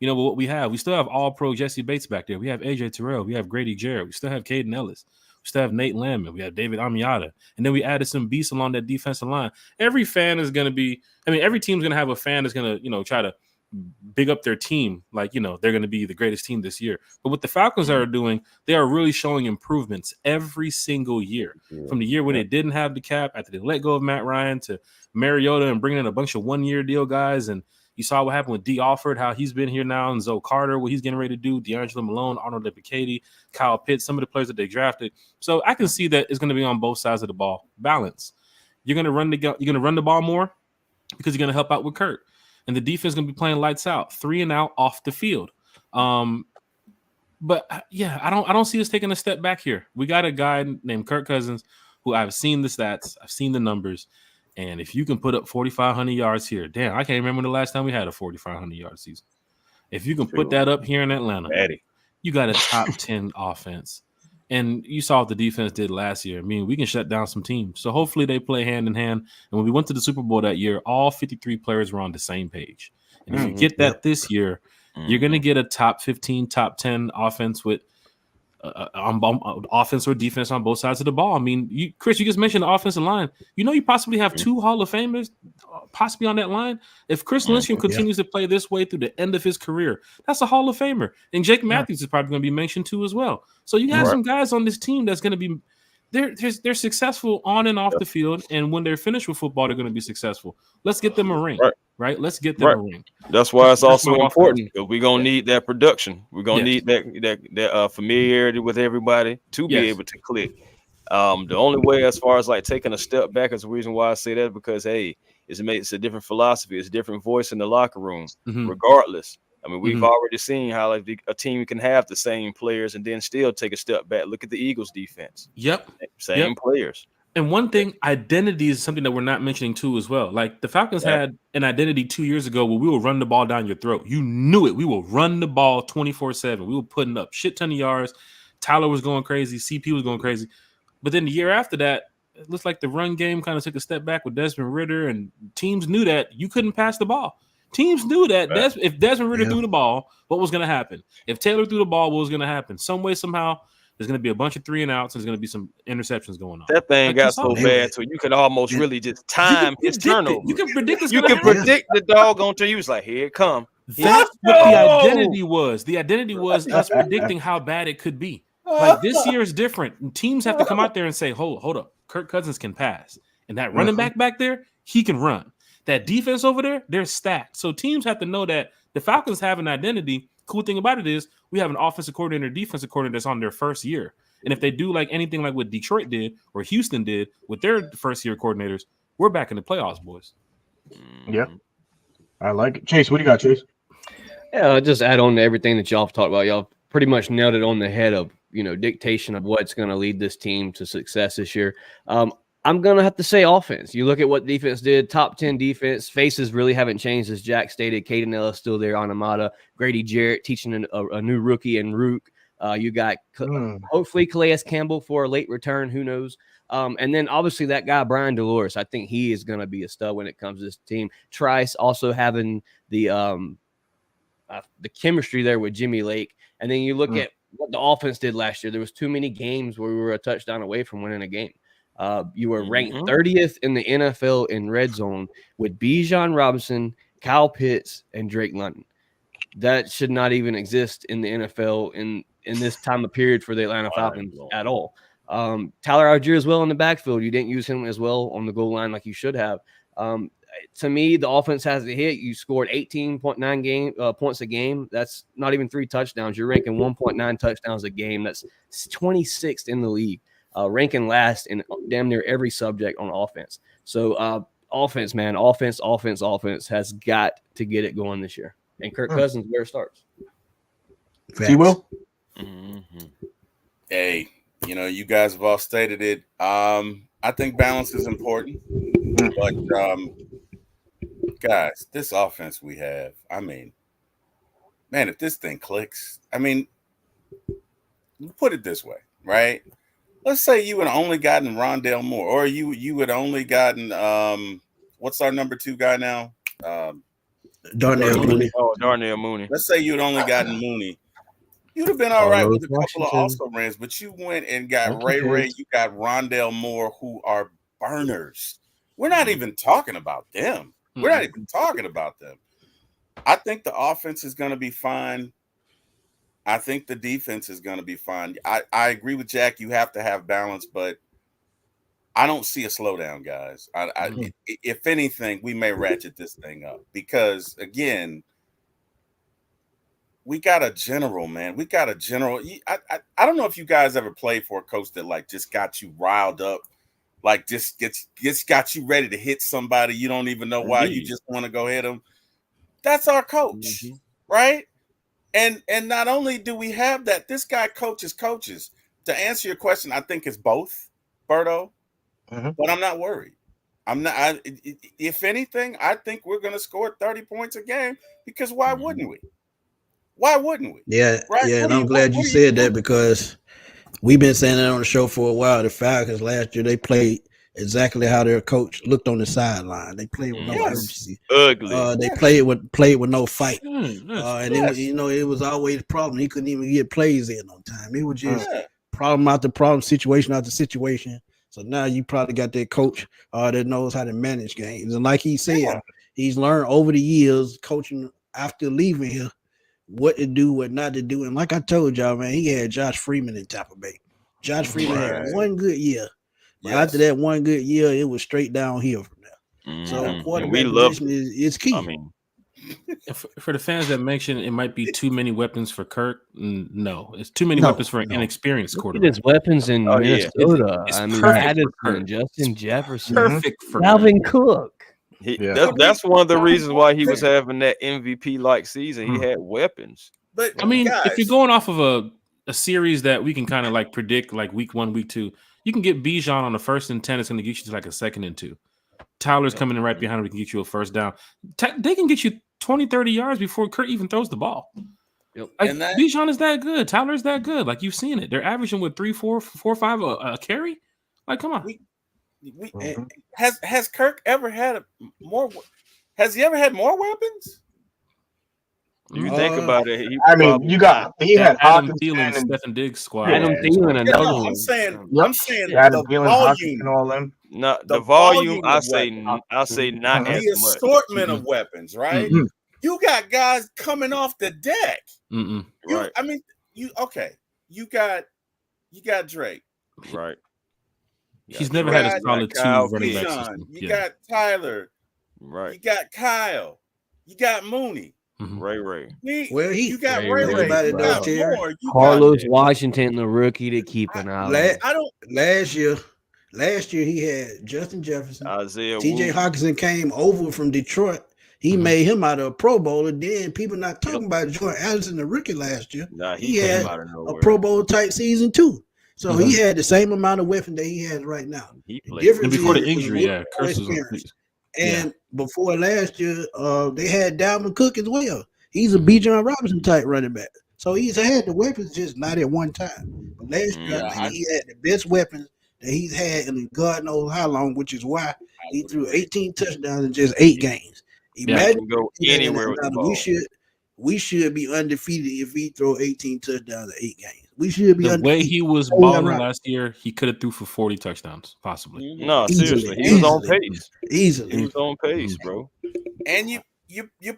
S4: With what we have, we still have all-pro Jesse Bates back there. We have A.J. Terrell. We have Grady Jarrett. We still have Caden Ellis. We still have Nate Landman. We have David Amiata. And then we added some beasts along that defensive line. Every fan is going to be – every team's going to have a fan that's going to, try to big up their team, like, you know, they're going to be the greatest team this year. But what the Falcons are doing, they are really showing improvements every single year. From the year when they didn't have the cap, after they let go of Matt Ryan, to Mariota and bringing in a bunch of one-year deal guys. And you saw what happened with D. Alford, how he's been here now, and Zoe Carter, what he's getting ready to do, D'Angelo Malone, Arnold Epicadi, Kyle Pitts, some of the players that they drafted. So I can see that it's going to be on both sides of the ball. Balance. You're going to run the ball more because you're going to help out with Kurt. And the defense is going to be playing lights out, 3 and out off the field. But yeah, I don't see us taking a step back here. We got a guy named Kirk Cousins who I've seen the stats, I've seen the numbers, and if you can put up 4,500 yards here, damn, I can't remember the last time we had a 4,500 yard season. If you can put that up here in Atlanta, you got a top 10 offense. And you saw what the defense did last year. I mean, we can shut down some teams. So hopefully they play hand in hand. And when we went to the Super Bowl that year, all 53 players were on the same page. And if you get that this year, you're going to get a top 15, top 10 offense with offense or defense on both sides of the ball. I mean, Chris, you just mentioned the offensive line. You know, you possibly have 2 Hall of Famers possibly on that line. If Chris Lindstrom continues to play this way through the end of his career, that's a Hall of Famer. And Jake Matthews is probably going to be mentioned too as well. So you have some guys on this team that's going to be they're successful on and off the field, and when they're finished with football, they're going to be successful. Let's get them a ring, right? Let's get them a ring.
S1: That's why it's also important, because we're gonna need that production. We're gonna need that familiarity with everybody to be able to click. The only way, as far as like taking a step back, is the reason why I say that, because it's a different philosophy, it's a different voice in the locker room, regardless. I mean, we've already seen how a team can have the same players and then still take a step back. Look at the Eagles defense. Same players.
S4: And one thing, identity is something that we're not mentioning too as well. Like the Falcons had an identity 2 years ago where we will run the ball down your throat. You knew it. We will run the ball 24/7. We were putting up shit ton of yards. Tyler was going crazy. CP was going crazy. But then the year after that, it looks like the run game kind of took a step back with Desmond Ridder, and teams knew that you couldn't pass the ball. Teams knew that if Desmond Ridder threw the ball, what was going to happen? If Taylor threw the ball, what was going to happen? Some way, somehow, there's going to be a bunch of 3 and outs, and there's going to be some interceptions going on.
S1: That thing got so bad, so you could almost really just time his turnover.
S4: You can predict
S1: You can predict the doggone to you. It's like, here it come.
S4: That's what the identity was. The identity was us predicting how bad it could be. Like this year is different. Teams have to come out there and say, hold up. Kirk Cousins can pass. And that running back there, he can run. That defense over there, they're stacked. So teams have to know that the Falcons have an identity. Cool thing about it is we have an offensive coordinator, defensive coordinator that's on their first year. And if they do like anything like what Detroit did or Houston did with their first year coordinators, we're back in the playoffs, boys.
S2: Yeah. I like it. Chase, what do you got, Chase?
S5: Yeah, I'll just add on to everything that y'all have talked about. Y'all pretty much nailed it on the head of, dictation of what's going to lead this team to success this year. I'm going to have to say offense. You look at what defense did, top 10 defense. Faces really haven't changed, as Jack stated. Caden Ellis still there on Amada. Grady Jarrett teaching a new rookie and Rook. You got hopefully Calais Campbell for a late return. Who knows? And then obviously that guy, Brian Dolores, I think he is going to be a stud when it comes to this team. Trice also having the chemistry there with Jimmy Lake. And then you look at what the offense did last year. There was too many games where we were a touchdown away from winning a game. You were ranked 30th in the NFL in red zone with Bijan Robinson, Kyle Pitts, and Drake London. That should not even exist in the NFL in this time of period for the Atlanta Falcons at all. Tyler Algier as well in the backfield. You didn't use him as well on the goal line like you should have. To me, the offense has to hit. You scored 18.9 points a game. That's not even 3 touchdowns. You're ranking 1.9 touchdowns a game. That's 26th in the league. Ranking last in damn near every subject on offense. So offense, man, offense has got to get it going this year. And Kirk Cousins, where it starts.
S2: T-Will?
S6: Hey, you guys have all stated it. I think balance is important. But, guys, this offense we have, I mean, man, if this thing clicks, I mean, put it this way, right? Let's say you had only gotten Rondale Moore, or you had only gotten what's our number 2 guy now?
S3: Darnell Mooney.
S1: Oh, Darnell Mooney.
S6: Let's say you'd only gotten Mooney. You'd have been all right with a couple of also-rans, but you went and got Ray. You got Rondale Moore, who are burners. We're not even talking about them. I think the offense is going to be fine. I think the defense is going to be fine. I agree with Jack. You have to have balance, but I don't see a slowdown, guys. If anything, we may ratchet this thing up because, again, we got a general, man. We got a general. I don't know if you guys ever played for a coach that like just got you riled up, like just got you ready to hit somebody. You don't even know why. You just want to go hit them. That's our coach, right? And not only do we have that, this guy coaches coaches. To answer your question, I think it's both, Berto. But I'm not worried. I'm not. If anything, I think we're going to score 30 points a game because why wouldn't we? Why wouldn't we?
S3: Yeah,
S6: right?
S3: yeah, and I'm glad you said that because we've been saying that on the show for a while. The Falcons last year, they played exactly how their coach looked on the sideline. They played with no urgency.
S1: Ugly.
S3: They played with no fight. And it was, it was always a problem. He couldn't even get plays in on time. It was just problem after problem, situation after situation. So now you probably got that coach that knows how to manage games. And like he said, he's learned over the years coaching after leaving here what to do, what not to do. And like I told y'all, man, he had Josh Freeman in Tampa Bay. Josh Freeman had one good year. But after that one good year, it was straight downhill from there. So quarterback position is key.
S4: I mean, for the fans that mentioned it might be too many weapons for Kirk, no, it's too many weapons for an inexperienced quarterback.
S5: Look at his weapons in Minnesota.
S4: It's
S5: I mean,
S4: Addison,
S5: Justin Jefferson,
S4: perfect for
S5: Dalvin Cook.
S1: That's one of the reasons why he was having that MVP-like season. He had weapons.
S6: But
S4: I mean, if you're going off of a series that we can kind of like predict, like week 1, week 2, you can get Bijan on the 1st and 10. It's going to get you to like a 2nd and 2. Tyler's coming in right behind him. We can get you a first down. They can get you 20, 30 yards before Kurt even throws the ball. Like, and Bijan is that good. Tyler is that good. Like, you've seen it. They're averaging with 3, 4, 5 a carry. Like, come on.
S6: Has Kirk ever had more? Has he ever had more weapons?
S1: If you think about it,
S2: he had
S4: Adam Thielen, Stephen Diggs squad.
S5: Adam Thielen, another one.
S6: I'm saying
S2: Adam
S6: the
S2: Thielen,
S6: volume,
S2: and all them.
S1: No, the volume. I say not as
S6: the
S1: much.
S6: assortment of weapons, right? You got guys coming off the deck.
S1: Right.
S6: I mean, you got Drake.
S1: Right.
S4: He's never had a solid 2 running back system.
S6: You got Tyler.
S1: Right.
S6: You got Kyle. You got Mooney.
S1: Ray.
S6: You got Ray.
S5: Carlos Washington, the rookie to keep an eye on.
S3: Last year he had Justin Jefferson.
S1: Isaiah
S3: TJ Hawkinson came over from Detroit. He made him out of a Pro Bowler. Then people not talking about Jordan Addison, the rookie last year.
S1: Nah,
S3: he had a Pro Bowl type season too. So he had the same amount of weapon that he has right now.
S4: He played. And before the injury,
S3: And before last year, they had Dalvin Cook as well. He's a Bijan Robinson type running back. So he's had the weapons, just not at one time. But last year, I think he had the best weapons that he's had in God knows how long, which is why he threw 18 touchdowns in just 8 games. Imagine
S1: go anywhere with the ball.
S3: We should be undefeated if he throw 18 touchdowns in 8 games. We should be
S4: the
S3: undefeated.
S4: way he was balling last year, he could have threw for 40 touchdowns, possibly.
S1: No, seriously, he was on pace.
S3: Easily,
S1: he was on pace, bro.
S6: And you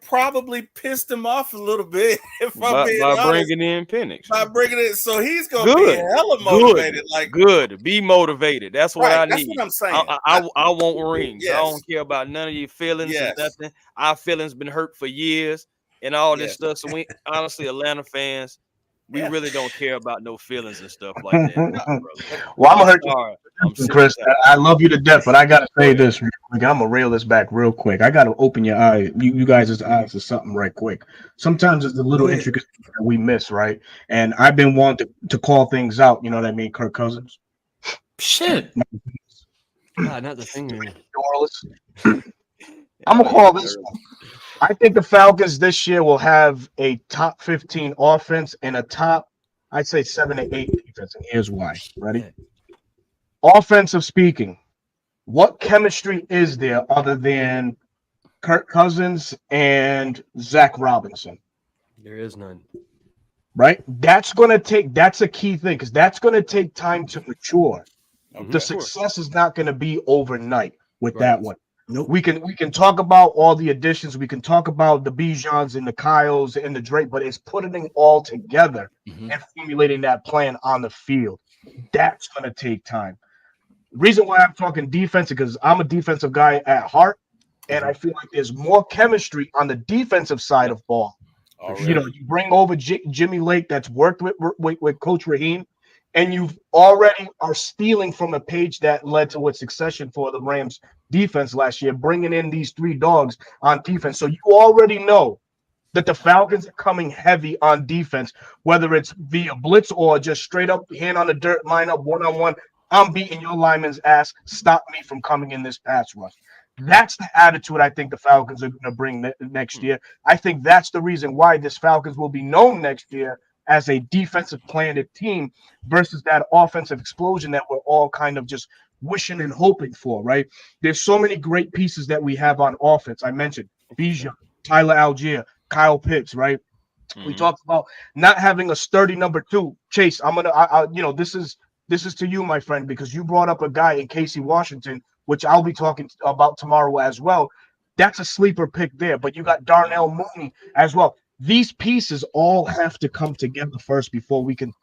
S6: probably pissed him off a little bit
S1: by bringing in Penix.
S6: By bringing it, so he's gonna be hella motivated.
S1: Be motivated. That's what I need.
S6: That's what I'm saying.
S1: I want rings. I don't care about none of your feelings or nothing. Our feelings been hurt for years and all this stuff. So we honestly, Atlanta fans, we really don't care about no feelings and stuff like that.
S2: Well, I'm gonna hurt you, Chris. I love you to death, but I gotta say this real quick. I'm gonna reel this back real quick. I gotta open your eye, you guys' eyes to something right quick. Sometimes it's the little intricacies that we miss, right? And I've been wanting to call things out. You know what I mean, Kirk Cousins.
S4: Shit.
S5: God, not the thing.
S2: I'm gonna call this one. I think the Falcons this year will have a top 15 offense and a top, I'd say 7 to 8 defense. And here's why. Ready? Offensive speaking, what chemistry is there other than Kirk Cousins and Zach Robinson?
S5: There is none.
S2: Right? That's a key thing because that's going to take time to mature. The success is not going to be overnight with that one.
S3: Nope.
S2: We can talk about all the additions. We can talk about the Bijans and the Kyles and the Drake, but it's putting it all together and formulating that plan on the field. That's going to take time. The reason why I'm talking defense is because I'm a defensive guy at heart, and I feel like there's more chemistry on the defensive side of ball. You know, you bring over Jimmy Lake that's worked with Coach Raheem, and you've already are stealing from a page that led to what succession for the Rams defense last year, bringing in these three dogs on defense. So you already know that the Falcons are coming heavy on defense, whether it's via blitz or just straight up hand on the dirt lineup, one-on-one. I'm beating your lineman's ass. Stop me from coming in this pass rush. That's the attitude I think the Falcons are going to bring next year. I think that's the reason why this Falcons will be known next year as a defensive planted team versus that offensive explosion that we're all kind of just wishing and hoping for, right? There's so many great pieces that we have on offense. I mentioned Bijan, Tyler Algier, Kyle Pitts, right? We talked about not having a sturdy number two. Chase, this is to you, my friend, because you brought up a guy in Casey Washington, which I'll be talking about tomorrow as well. That's a sleeper pick there, but you got Darnell Mooney as well. These pieces all have to come together first before we can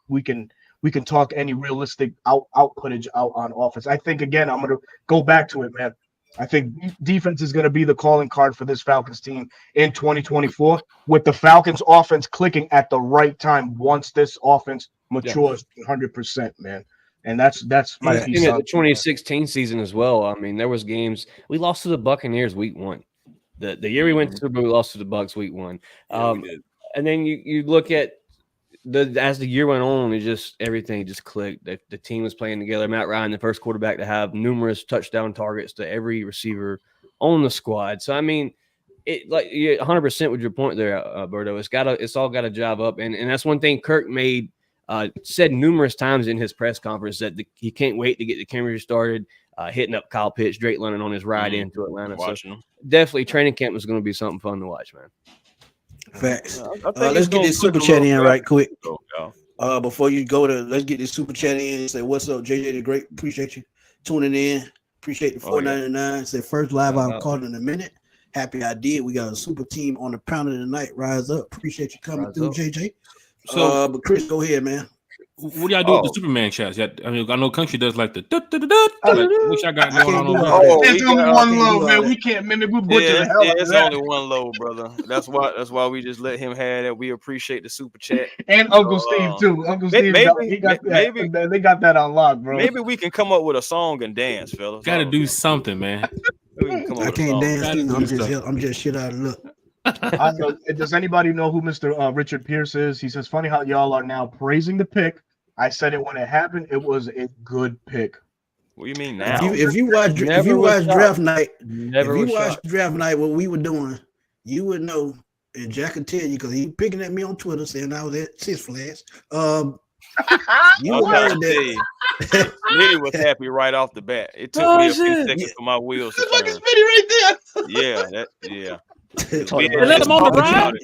S2: talk any realistic outputage out on offense. I think again, I'm going to go back to it, man. I think defense is going to be the calling card for this Falcons team in 2024, with the Falcons offense clicking at the right time once this offense matures 100%, man. And that's my piece.
S5: The 2016 season as well. I mean, there was games we lost to the Buccaneers week 1. The year we went to Super Bowl, we lost to the Bucs week 1. And then you look at as the year went on, it just everything just clicked. The team was playing together. Matt Ryan, the first quarterback to have numerous touchdown targets to every receiver on the squad. So I mean, it like 100% with your point there, Berto. It's all got to job up, and that's one thing Kirk said numerous times in his press conference that he can't wait to get the chemistry started. Hitting up Kyle Pitts, Drake London on his ride into Atlanta. So definitely training camp is going to be something fun to watch, man.
S3: Facts. Let's get this super chat in right quick. Before you go let's get this super chat in and say, what's up, JJ the Great? Appreciate you tuning in. Appreciate the $4.99. Say first live I've called in a minute. Happy I did. We got a super team on the pound of the night. Rise up. Appreciate you coming through, JJ.
S4: So,
S3: but Chris, go ahead, man.
S4: What do y'all do with the Superman chats? I mean, I know Country does like the which I got going on.
S2: There's only one low, man. We can't mimic. We butcher the hell out of that.
S1: It's only one low, brother. That's why we just let him have that. We appreciate the super chat
S2: and Uncle Steve too. Uncle Steve, they got that on lock, bro.
S1: Maybe we can come up with a song and dance, fellas.
S4: Got to do something, man.
S3: I can't dance. I'm just shit out of luck.
S2: Does anybody know who Mr. Richard Pierce is? He says, funny how y'all are now praising the pick. I said it when it happened. It was a good pick.
S1: What do you mean now?
S3: If you watch draft night, what we were doing, you would know, and Jack can tell you because he picking at me on Twitter saying I was at Six Flags. You would know that.
S1: Smitty was happy right off the bat. It took me a few seconds for my wheels to turn.
S2: Right there.
S1: Yeah.
S4: Let him on the ride.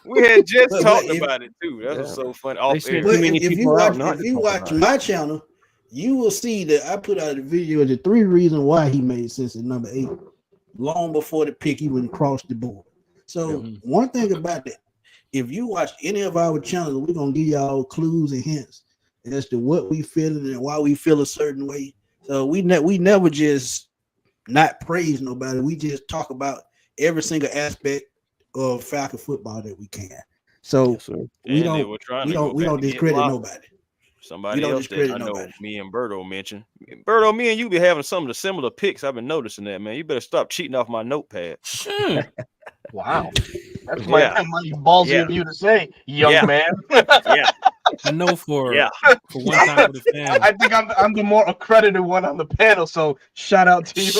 S1: We had just talked about it too. That was so funny.
S3: If you watch my channel, you will see that I put out a video of the 3 reasons why he made sense at number 8, long before the pick even crossed the board. So one thing about that, if you watch any of our channels, we're gonna give y'all clues and hints as to what we feel and why we feel a certain way. So we never just not praise nobody. We just talk about every single aspect of Falcon football that we can. So we don't discredit nobody.
S1: Somebody else that I know me and Berto mentioned. Berto, me and you be having some of the similar picks. I've been noticing that, man. You better stop cheating off my notepad.
S2: Wow. That's my ballsy of you to say, young man.
S4: I know for one time with the fan.
S2: I think I'm the more accredited one on the panel, so shout out to you.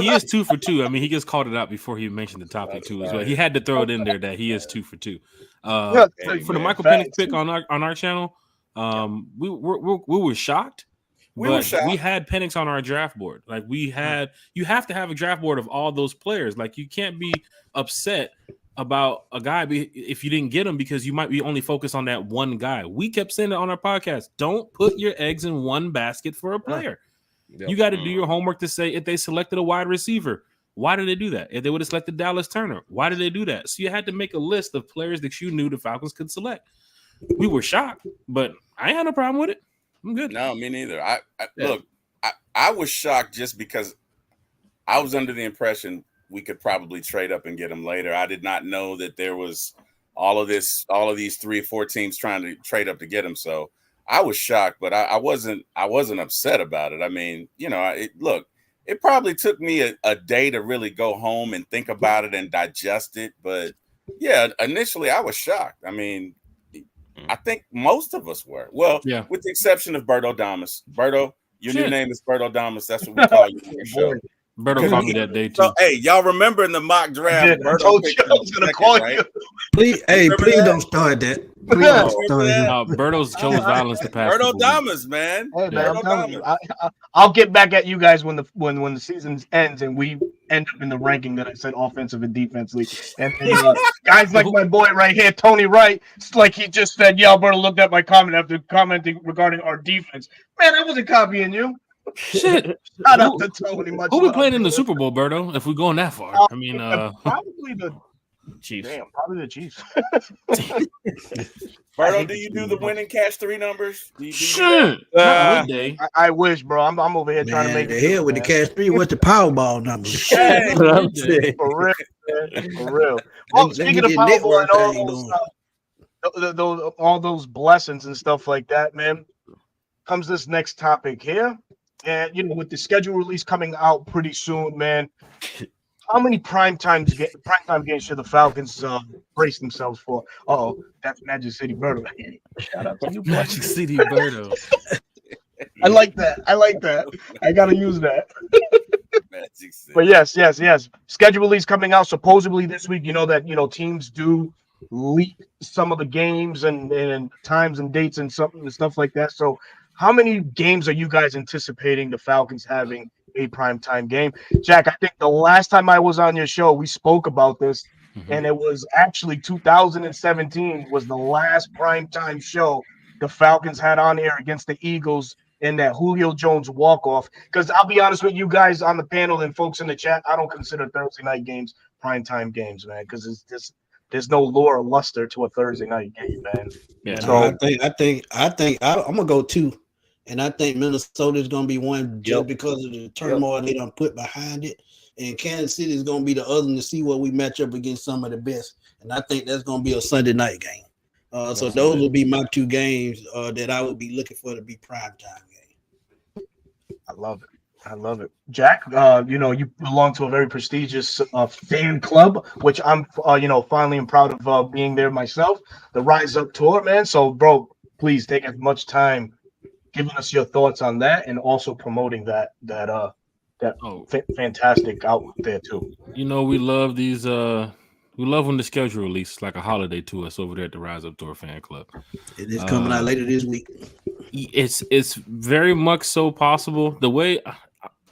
S4: He is 2 for 2. I mean, he just called it out before he mentioned the topic too as well. He had to throw it in there that he is 2 for 2. For the Michael Penix pick on our channel, we were shocked. We had Penix on our draft board. Like you have to have a draft board of all those players. Like you can't be upset about a guy if you didn't get him because you might be only focused on that one guy. We kept saying it on our podcast. Don't put your eggs in one basket for a player. You got to do your homework to say if they selected a wide receiver, Why did they do that? If they would have selected Dallas Turner, why did they do that? So you had to make a list of players that you knew the Falcons could select. We were shocked, but I ain't had no problem with it. I'm good.
S6: No, me neither. Look, I was shocked just because I was under the impression we could probably trade up and get him later. I did not know that there was all of these 3 or 4 teams trying to trade up to get him. So I was shocked, but I wasn't upset about it. I mean, it probably took me a day to really go home and think about it and digest it. But yeah, initially I was shocked. I mean, I think most of us were. Well, with the exception of Berto Damas. Berto, your new name is Berto Damas. That's what we call you on your show.
S4: Berto called me that day too.
S6: So, hey, y'all remember in the mock draft?
S2: I told you I was gonna call you.
S3: Please, please don't start that. Please don't start that.
S4: Berto's chose violence to pass.
S6: Berto Damas, man.
S2: Hey, man, I'm telling you, I'll get back at you guys when the season ends and we end up in the ranking that I said offensive and defensively. And guys like my boy right here, Tony Wright, it's like he just said, "Yeah, Berto looked at my comment after commenting regarding our defense." Man, I wasn't copying you.
S4: Shit.
S2: Shout out to Tony.
S4: Who we playing in the Super Bowl, Berto? If we're going that far, I mean,
S2: probably the
S5: Chiefs.
S2: Damn, probably the Chiefs.
S6: Berto, do you do the win and catch 3 numbers?
S4: Shit.
S2: I wish, bro. I'm over here trying to make
S3: the hell with the catch 3. What's the Powerball number?
S2: For real, man. For real. Well, speaking of Powerball and all those blessings and stuff like that, man, comes this next topic here. And with the schedule release coming out pretty soon, man, how many primetime games should the Falcons brace themselves for? That's Magic City Berto. Shout out to you,
S4: Magic City Berto.
S2: I like that. I gotta use that. But yes. Schedule release coming out supposedly this week. You know that teams do leak some of the games and times and dates and stuff like that. So how many games are you guys anticipating the Falcons having a primetime game? Jack, I think the last time I was on your show, we spoke about this, and it was actually 2017 was the last primetime show the Falcons had on air against the Eagles in that Julio Jones walk-off. Because I'll be honest with you guys on the panel and folks in the chat, I don't consider Thursday night games primetime games, man, because it's just there's no lore or luster to a Thursday night game, man.
S3: Yeah, so I think I'm gonna go 2. And I think Minnesota is going to be one just because of the turmoil they done put behind it. And Kansas City is going to be the other one to see what we match up against some of the best. And I think that's going to be a Sunday night game. So those will be my 2 games that I would be looking for to be primetime game.
S2: I love it. Jack, you belong to a very prestigious fan club, which I'm, finally am proud of being there myself. The Rise Up Tour, man. So, bro, please take as much time giving us your thoughts on that and also promoting that fantastic outlet there too.
S4: We love these we love when the schedule releases like a holiday to us over there at the Rise Up Tour fan club.
S3: It is coming out later this week.
S4: It's very much so possible. The way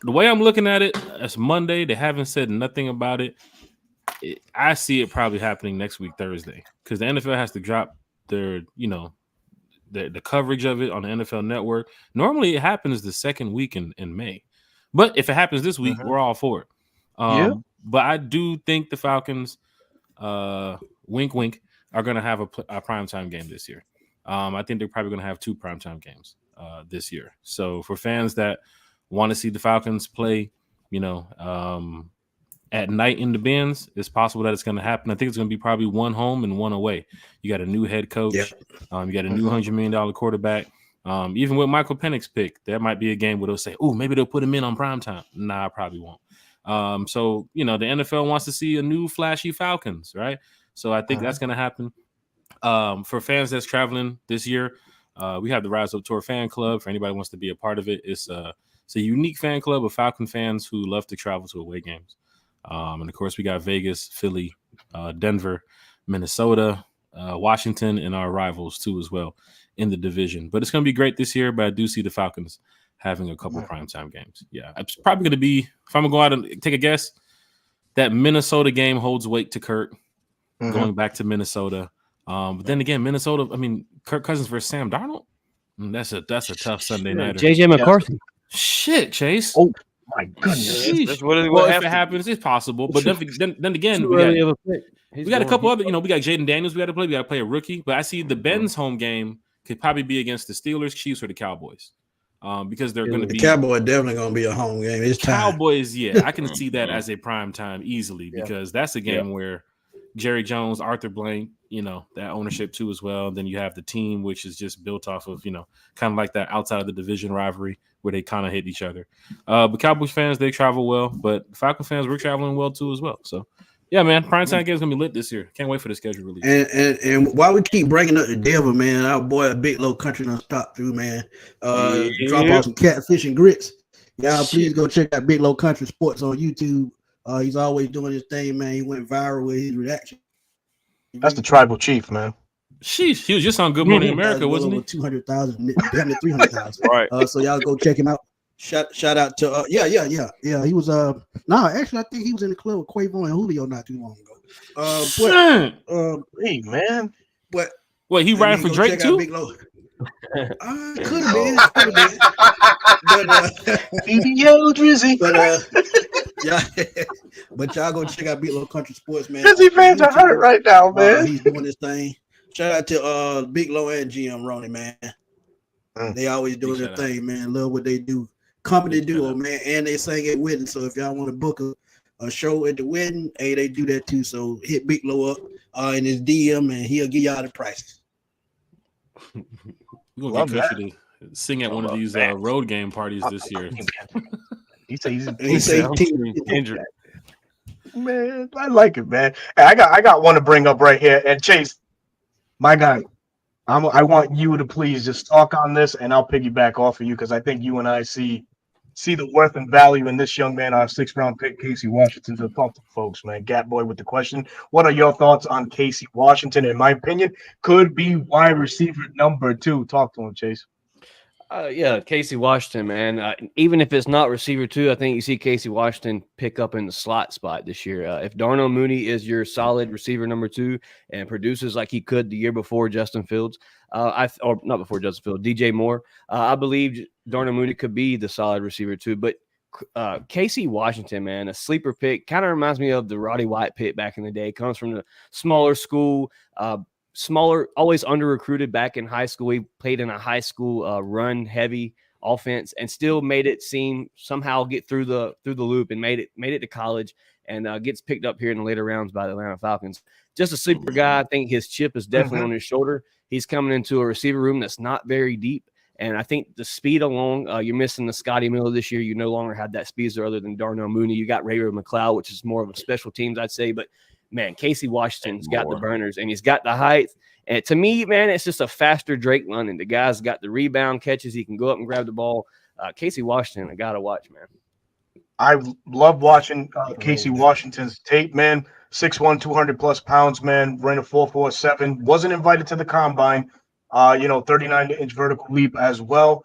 S4: I'm looking at it, it's Monday. They haven't said nothing about it. I see it probably happening next week, Thursday, because the NFL has to drop their, the coverage of it on the NFL Network. Normally, it happens the second week in May, but if it happens this week, we're all for it. But I do think the Falcons, wink, wink, are going to have a primetime game this year. I think they're probably going to have 2 primetime games this year. So for fans that want to see the Falcons play, at night in the bins, it's possible that it's going to happen. I think it's going to be probably 1 home and 1 away. You got a new head coach. You got a new $100 million quarterback. Even with Michael Penix's pick, there might be a game where they'll say, "Oh, maybe they'll put him in on primetime." Nah, I probably won't. So the NFL wants to see a new flashy Falcons, right? So I think that's going to happen. For fans that's traveling this year, we have the Rise Up Tour fan club. For anybody who wants to be a part of it, it's a unique fan club of Falcon fans who love to travel to away games. And of course, we got Vegas, Philly, Denver, Minnesota, Washington, and our rivals too as well in the division. But it's going to be great this year. But I do see the Falcons having a couple primetime games. Yeah, it's probably going to be, if I'm going to go out and take a guess, that Minnesota game holds weight to Kurt going back to Minnesota. But then again, Minnesota, Kirk Cousins versus Sam Darnold. That's a tough Sunday night.
S5: JJ McCarthy.
S4: Shit, Chase.
S2: Oh, My goodness.
S1: That's what it
S4: Well,
S1: would
S4: if
S1: have
S4: it
S1: to
S4: happens, it's possible. But then again,
S5: Too
S4: we got
S5: early of a pick.
S4: we got a couple other. You know, we got Jaden Daniels. We got to play. We got to play a rookie. But I see the Ben's home game could probably be against the Steelers, Chiefs, or the Cowboys, because they're going to
S3: The
S4: be
S3: Cowboy definitely gonna be a home game. It's time.
S4: Cowboys. Yeah, I can see that as a prime time easily because that's a game where Jerry Jones, Arthur Blank, you know, that ownership too as well. Then you have the team, which is just built off of, you know, kind of like that outside of the division rivalry where they kind of hit each other. But Cowboys fans, they travel well, but Falcon fans, we're traveling well too as well. So, yeah, man, primetime game's gonna be lit this year. Can't wait for the schedule release.
S3: And while we keep bringing up the devil, man, our boy Big Low Country done stopped through, man. Drop off some catfish and grits. Y'all please go check out Big Low Country Sports on YouTube. He's always doing his thing, man. He went viral with his reaction.
S2: That's the tribal chief, man.
S4: Sheesh, he was just on Good Morning America, wasn't he?
S3: 200,000, damn near 300,000.
S1: Right.
S3: So y'all go check him out. Shout out to yeah. He was actually I think he was in the club with Quavo and Julio not too long ago.
S2: Hey man,
S3: but
S4: wait, he riding for Drake too?
S3: Could have been. But
S2: BBO Drizzy.
S3: Yeah, but y'all go check out Big Low Country Sports, man.
S2: Drizzy fans are hurt right now, man.
S3: He's doing his thing. Shout out to Big Low and GM Ronnie, man. They always doing their thing, man. Love what they do. Company duo, man, and they sang at wedding. So if y'all want to book a show at the wedding, hey, they do that too. So hit Big Low up in his DM, and he'll give y'all the prices.
S4: We're gonna get Cushy to sing at one of these road game parties this year.
S2: He says
S3: he's
S2: injured. Man, I like it, man. Hey, I got one to bring up right here. And Chase, my guy, I want you to please just talk on this, and I'll piggyback off of you because I think you and I see the worth and value in this young man, our 6th round pick, Casey Washington. So talk to folks, man. Gap Boy with the question. What are your thoughts on Casey Washington? In my opinion, could be wide receiver number 2. Talk to him, Chase.
S5: Yeah, Casey Washington, man. Even if it's not receiver 2, I think you see Casey Washington pick up in the slot spot this year. If Darnell Mooney is your solid receiver number 2 and produces like he could the year before Justin Fields, or not before Justin Fields, DJ Moore, I believe Darnell Mooney could be the solid receiver 2. But Casey Washington, man, a sleeper pick, kind of reminds me of the Roddy White pick back in the day. Comes from the smaller school. Smaller, always under recruited back in high school. He played in a high school run heavy offense and still made it seem somehow get through the loop and made it to college and gets picked up here in the later rounds by the Atlanta Falcons. Just a sleeper guy. I think his chip is definitely on his shoulder. He's coming into a receiver room that's not very deep. And I think the speed along, you're missing the Scotty Miller this year. You no longer have that speedster other than Darnell Mooney. You got Ray McLeod, which is more of a special teams, I'd say. But man, Casey Washington's got the burners and he's got the height. And to me, man, it's just a faster Drake London. The guy's got the rebound catches. He can go up and grab the ball. Casey Washington, I got to watch, man.
S2: I love watching Casey Washington's tape, man. 6'1", 200+ pounds, man. Ran a 4.47. Wasn't invited to the combine. 39-inch vertical leap as well.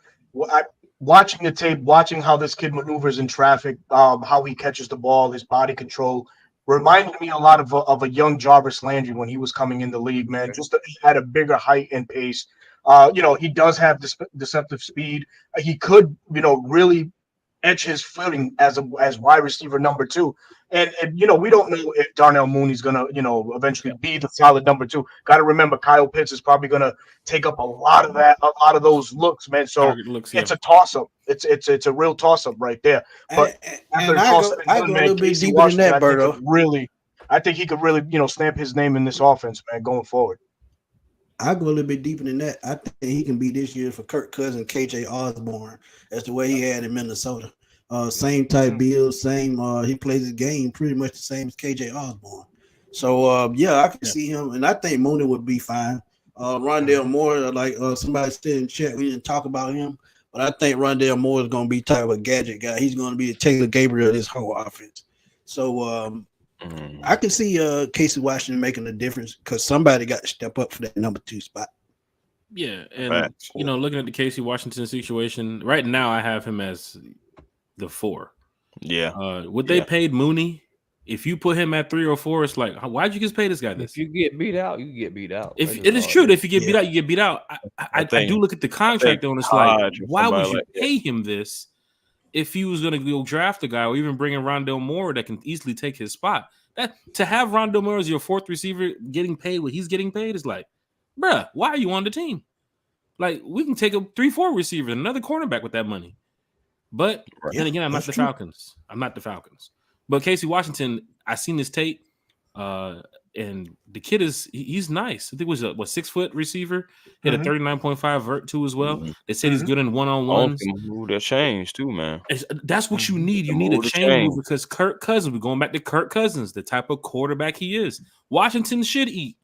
S2: Watching the tape, watching how this kid maneuvers in traffic, how he catches the ball, his body control, reminded me a lot of a young Jarvis Landry when he was coming in the league, man. Just at a bigger height and pace. He does have deceptive speed. He could, really etch his footing as wide receiver number 2. And we don't know if Darnell Mooney's gonna, eventually be the solid number 2. Got to remember Kyle Pitts is probably gonna take up a lot of those looks, man. So it's a toss up. It's a real toss up right there. But after the toss up,
S3: I go a little bit deeper than that, Berto.
S2: I think he could really, stamp his name in this offense, man, going forward.
S3: I go a little bit deeper than that. I think he can be this year for Kirk Cousins, KJ Osborne. That's the way he had in Minnesota. Same type build, same. He plays his game pretty much the same as KJ Osborne. So I can see him, and I think Mooney would be fine. Rondale Moore, like somebody said in chat, we didn't talk about him, but I think Rondale Moore is going to be type of a gadget guy. He's going to be a Taylor Gabriel of this whole offense. So I can see Casey Washington making a difference because somebody got to step up for that number 2 spot.
S4: Yeah, and looking at the Casey Washington situation right now, I have him as the 4.
S1: Yeah.
S4: What they paid Mooney, if you put him at 3 or 4, it's like, why'd you just pay this guy this?
S5: If you get beat out, you get beat out.
S4: If it is true that if you get beat out, you get beat out. I do look at the contract though, and it's like, why would you pay him this? if he was going to go draft a guy or even bring in Rondale Moore that can easily take his spot. That to have Rondale Moore as your fourth receiver getting paid what he's getting paid is like, bruh, why are you on the team? Like, we can take a 3-4 receiver, another cornerback with that money. But then again, I'm not the Falcons. I'm not the Falcons. But Casey Washington, I seen his tape, and the kid he's nice. I think it was a 6 foot receiver. Hit a 39.5 vert too as well. They said he's good in one-on-ones.
S1: That change too, man.
S4: That's what you need. You need a chain mover because Kirk Cousins. We're going back to Kirk Cousins, the type of quarterback he is. Washington should eat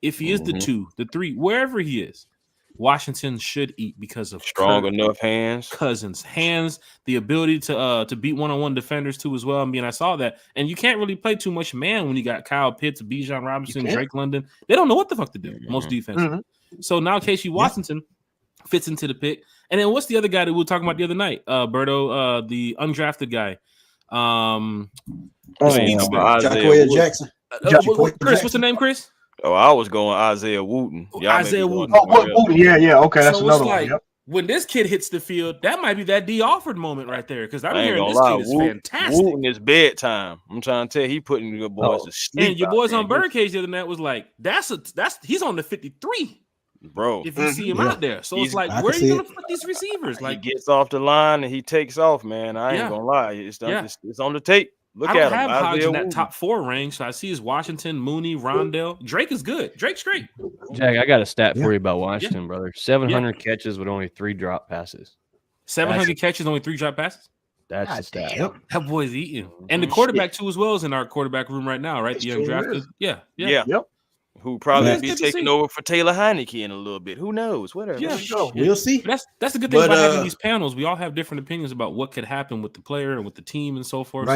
S4: if he is the 2, the 3, wherever he is. Washington should eat because of
S1: strong
S4: Kirk
S1: enough hands,
S4: the ability to beat one-on-one defenders too as well. I mean, I saw that, and you can't really play too much man when you got Kyle Pitts, Bijan Robinson, Drake London. They don't know what the fuck to do. Most defenses. So now Casey Washington fits into the pick. And then what's the other guy that we were talking about the other night? Berto, the undrafted guy.
S3: Isaiah Jackson.
S4: Chris, what's the name, Chris?
S1: Oh, I was going Isaiah Wooten.
S4: Isaiah Wooten.
S2: Yeah. Okay, that's another one. Yep.
S4: When this kid hits the field, that might be that D. Alford moment right there. Because I'm hearing this kid is fantastic.
S1: Wooten is bedtime. I'm trying to tell you, he putting your boys to sleep.
S4: And your boys on Birdcage the other night was like, he's on the 53.
S1: Bro,
S4: if you see him out there. So it's like, where are you going to put these receivers? Like,
S1: he gets off the line and he takes off, man. I ain't going to lie. It's on the tape. Look at him. I don't have
S4: Hodge in that top 4 range, so I see his Washington, Mooney, Rondale. Drake is good. Drake's great.
S5: Jack, I got a stat for you about Washington, brother. 700 catches with only 3 drop passes.
S4: 700 catches, only 3 drop passes?
S5: That's the stat.
S4: That boy's eating. And the quarterback, too, as well, is in our quarterback room right now, right? The undrafted. Yeah.
S2: Yep.
S1: Who probably be taking over for Taylor Heineke in a little bit. Who knows? Whatever.
S4: Yeah,
S3: we'll see.
S4: That's the good thing about having these panels. We all have different opinions about what could happen with the player and with the team and so forth.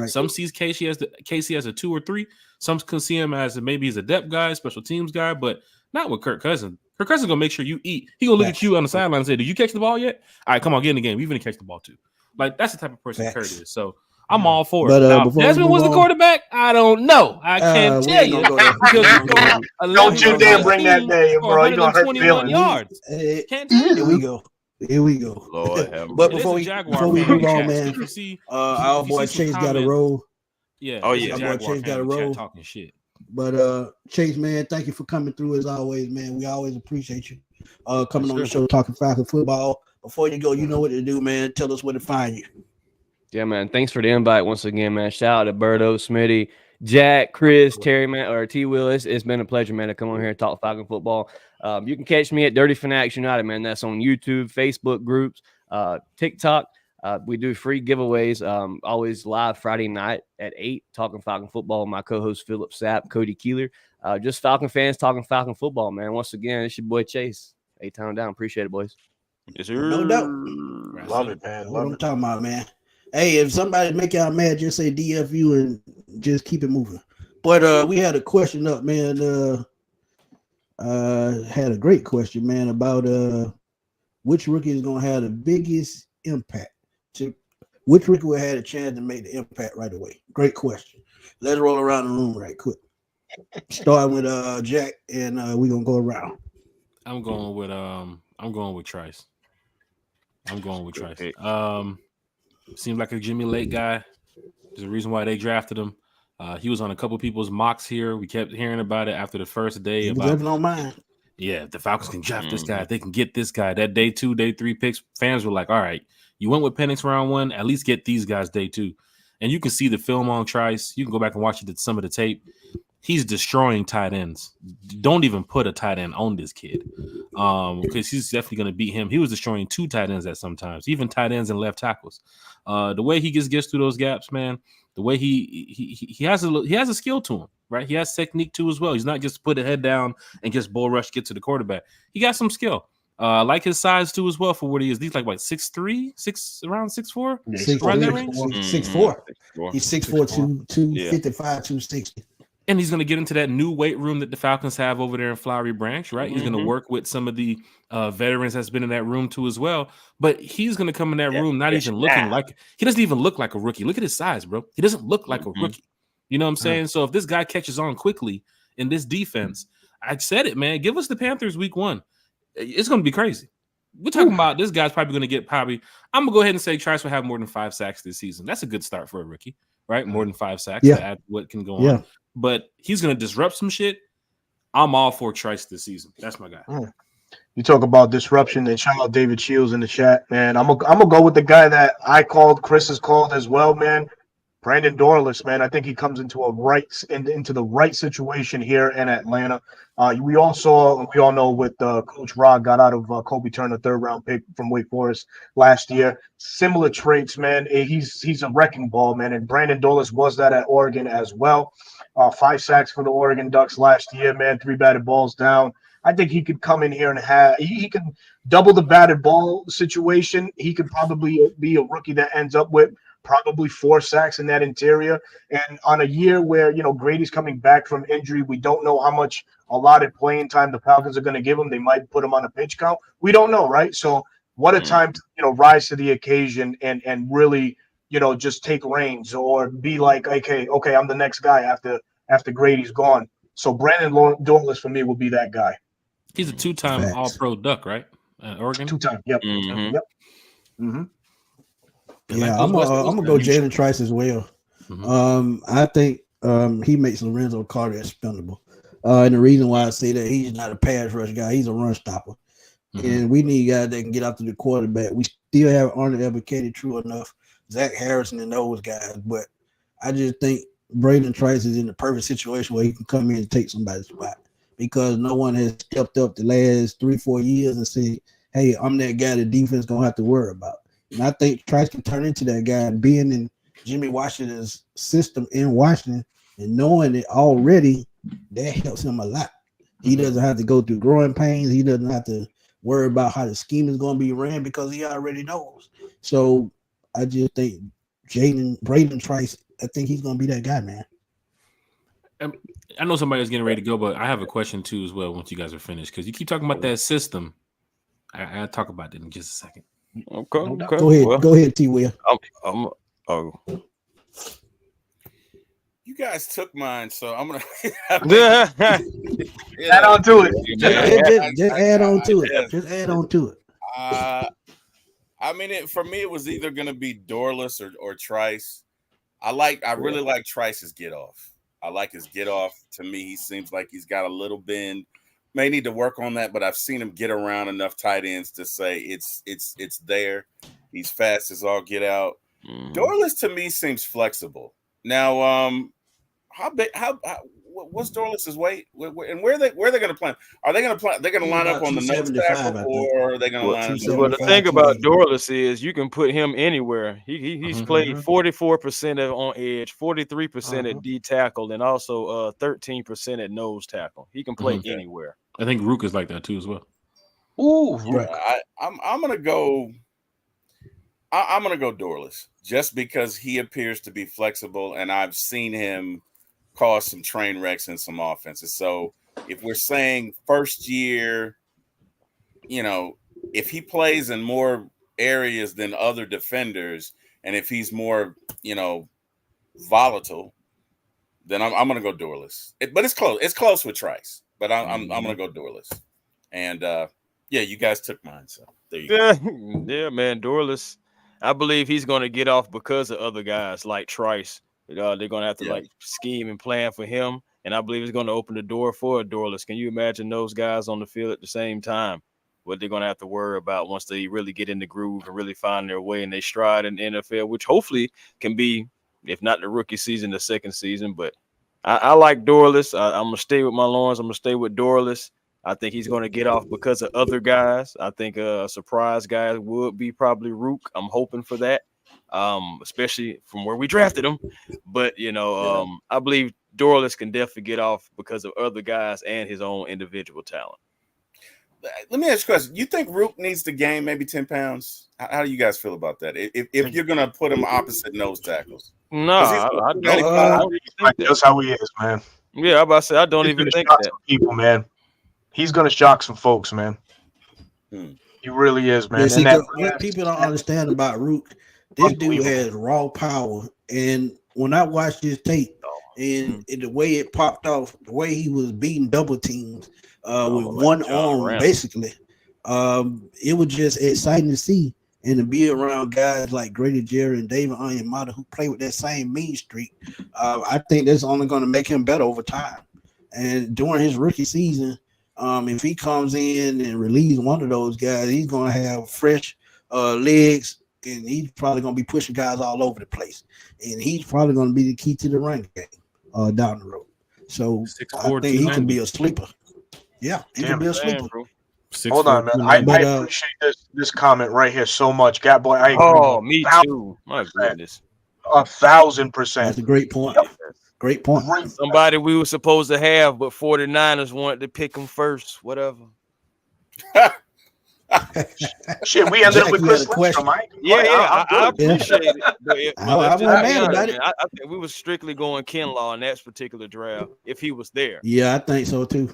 S4: Some sees Casey as a 2 or 3. Some can see him as maybe he's a depth guy, special teams guy, but not with Kirk Cousins. Kirk Cousins gonna make sure you eat. He gonna look at you on the sideline and say, "Did you catch the ball yet? All right, come on, get in the game. You're gonna catch the ball too." Like that's the type of person Kirk is. So I'm all for it. Now, Desmond was the quarterback. I don't know. I can't tell you.
S2: Don't you dare bring that name, bro. You're gonna hurt feelings.
S4: Yards.
S3: Can't tell you. Here we go.
S1: Lord,
S3: but before we move on, man, our boy Chase got a roll.
S4: Yeah.
S1: Oh yeah.
S3: Our boy Chase got a roll.
S4: Talking shit.
S3: But Chase, man, thank you for coming through as always, man. We always appreciate you coming on the show talking Falcon football. Before you go, you know what to do, man. Tell us where to find you.
S5: Yeah, man. Thanks for the invite once again, man. Shout out to Berto, Smitty, Jack, Chris, Terry, man, or T. Willis. It's been a pleasure, man, to come on here and talk Falcon football. You can catch me at Dirty Fanatics United, man. That's on YouTube, Facebook groups, TikTok. We do free giveaways. Always live Friday night at 8, talking Falcon football. My co-host Philip Sapp, Cody Keeler. Just Falcon fans talking Falcon football, man. Once again, it's your boy Chase. A-Town down. Appreciate it, boys.
S1: Yes, sir.
S3: No doubt.
S2: Love it, man.
S3: What I'm talking about, man. Hey, if somebody make y'all mad, just say DFU and just keep it moving. But we had a question up, man. Had a great question, man, about which rookie is gonna have the biggest impact. Which rookie will have a chance to make the impact right away? Great question. Let's roll around the room right quick. Starting with Jack, and we're gonna go around.
S4: I'm going with Trice. Seems like a Jimmy Lake guy. There's a reason why they drafted him. He was on a couple people's mocks here. We kept hearing about it after the first day.
S3: On mine.
S4: Yeah, if the Falcons can draft this guy, if they can get this guy. That day 2, day 3 picks, fans were like, all right, you went with Penix round 1, at least get these guys day 2. And you can see the film on Trice. You can go back and watch some of the tape. He's destroying tight ends. Don't even put a tight end on this kid because he's definitely going to beat him. He was destroying 2 tight ends at sometimes, even tight ends and left tackles. The way he gets through those gaps, man, the way he has a skill to him, right? He has technique too as well. He's not just put a head down and just bull rush, get to the quarterback. He got some skill. I like his size too as well for what he is. He's like what 6'3", around 6'4", around that range.
S3: 6'4". He's 6'4", 255, 260.
S4: And he's going to get into that new weight room that the Falcons have over there in Flowery Branch, right? He's going to work with some of the veterans that's been in that room too as well. But he's going to come in that room not even looking like – he doesn't even look like a rookie. Look at his size, bro. He doesn't look like a rookie. You know what I'm saying? So if this guy catches on quickly in this defense, I said it, man. Give us the Panthers week 1. It's going to be crazy. we're talking about this guy's probably going to get I'm going to go ahead and say Trice will have more than 5 sacks this season. That's a good start for a rookie, right? More than 5 sacks to add what can go on. But he's going to disrupt some shit. I'm all for Trice this season. That's my guy.
S2: You talk about disruption, and shout out David Shields in the chat, man. I'm gonna go with the guy that I called, Chris has called as well, man. Brandon Dorless, man. I think he comes into into the right situation here in Atlanta. We all know what Coach Rod got out of Kobe Turner, 3rd-round pick from Wake Forest last year. Similar traits, man. He's a wrecking ball, man. And Brandon Dorless was that at Oregon as well. 5 sacks for the Oregon Ducks last year, man. 3 batted balls down. I think he could come in here and he can double the batted ball situation. He could probably be a rookie that ends up with probably 4 sacks in that interior. And on a year where, Grady's coming back from injury, we don't know how much allotted playing time the Falcons are going to give him. They might put him on a pitch count. We don't know, right? So what a time to, rise to the occasion and really, just take reins or be like, okay, I'm the next guy after Grady's gone. So Brandon Dorless for me will be that guy.
S4: He's a 2-time All-Pro Duck, right? Oregon?
S2: 2-time, yep.
S1: Mm-hmm.
S2: Yep. Mm-hmm.
S3: Yeah, I'm gonna go Jalen Trice as well.
S4: Mm-hmm.
S3: I think he makes Lorenzo Carter expendable. And the reason why I say that, he's not a pass rush guy, he's a run stopper. Mm-hmm. And we need guys that can get after the quarterback. We still have Arnold Ebiketie, true enough, Zach Harrison and those guys, but I just think Braden Trice is in the perfect situation where he can come in and take somebody's spot, because no one has stepped up the last 3-4 years and said, hey, I'm that guy the defense gonna have to worry about. And I think Trice can turn into that guy, and being in Jimmy Washington's system in Washington and knowing it already, that helps him a lot. He doesn't have to go through growing pains. He doesn't have to worry about how the scheme is going to be ran because he already knows. So I just think Braden Trice, I think he's going to be that guy, man.
S4: I know somebody's getting ready to go, but I have a question too as well once you guys are finished, because you keep talking about that system. I'll talk about it in just a second.
S1: Okay.
S3: Go ahead, T. Will.
S6: You guys took mine, so I'm gonna
S2: add on to it.
S3: Just add on to it. Just add on to it.
S6: I mean, for me, it was either gonna be Dorless or Trice. I really like Trice's get off. I like his get off. To me, he seems like he's got a little bend. May need to work on that, but I've seen him get around enough tight ends to say it's there. He's fast as all get out. Dorless to me seems flexible. Now, what's Dorless's weight? And where are they going to play? Are they going to play? They're going to line up on the nose tackle, or are they going to line up?
S1: Well, the thing about Dorless is you can put him anywhere. He's played 44% on edge, 43% at D tackle, and also 13% at nose tackle. He can play anywhere.
S4: I think Rook is like that too as well.
S1: Ooh,
S6: I'm gonna go. I'm gonna go Dorless just because he appears to be flexible, and I've seen him cause some train wrecks in some offenses. So if we're saying first year, if he plays in more areas than other defenders, and if he's more, volatile, then I'm gonna go Dorless. But it's close. It's close with Trice. But I'm gonna go Dorless, and you guys took mine, so there you go.
S1: Yeah, man, Dorless. I believe he's gonna get off because of other guys like Trice. They're gonna have to scheme and plan for him, and I believe it's gonna open the door for Dorless. Can you imagine those guys on the field at the same time? What they're gonna have to worry about once they really get in the groove and really find their way and they stride in the NFL, which hopefully can be, if not the rookie season, the second season, but. I like Dorless. I'm going to stay with my Lawrence. I'm going to stay with Dorless. I think he's going to get off because of other guys. I think a surprise guy would be probably Rook. I'm hoping for that, especially from where we drafted him. But, I believe Dorless can definitely get off because of other guys and his own individual talent.
S6: Let me ask you a question. You think Rook needs to gain maybe 10 pounds? How do you guys feel about that? If you're going to put him opposite nose tackles?
S1: No, I don't think
S2: that's how he is, man.
S1: Yeah, I'm about to say I don't even think that.
S2: People, man, he's gonna shock some folks, man. He really is, man.
S3: What people don't understand about Rook, this dude has raw power, and when I watched his tape and the way it popped off, the way he was beating double teams with one arm, basically, It was just exciting to see and to be around guys like Grady Jerry and David Onyemata who play with that same mean streak. I think that's only going to make him better over time. And during his rookie season, if he comes in and relieves one of those guys, he's going to have fresh legs, and he's probably going to be pushing guys all over the place. And he's probably going to be the key to the run game down the road. So
S4: 6'4",
S3: I think he can
S4: 290.
S3: be a sleeper. Yeah, he can be a sleeper.
S1: Bro.
S4: 6'4",
S2: Hold on, man. I
S4: 290.
S2: appreciate this comment right here so much, Gap Boy. I agree.
S1: Oh, me too. My goodness.
S2: 1,000%.
S3: That's a great point. Great point.
S1: Somebody we were supposed to have, but 49ers wanted to pick him first. Whatever.
S2: Shit, we ended up with
S3: Jack, you
S2: Chris
S3: had a question.
S2: Lindstrom, Mike.
S1: I appreciate it. But
S3: I wasn't mad about it.
S1: I think we were strictly going Kinlaw in that particular draft if he was there.
S3: Yeah, I think so too.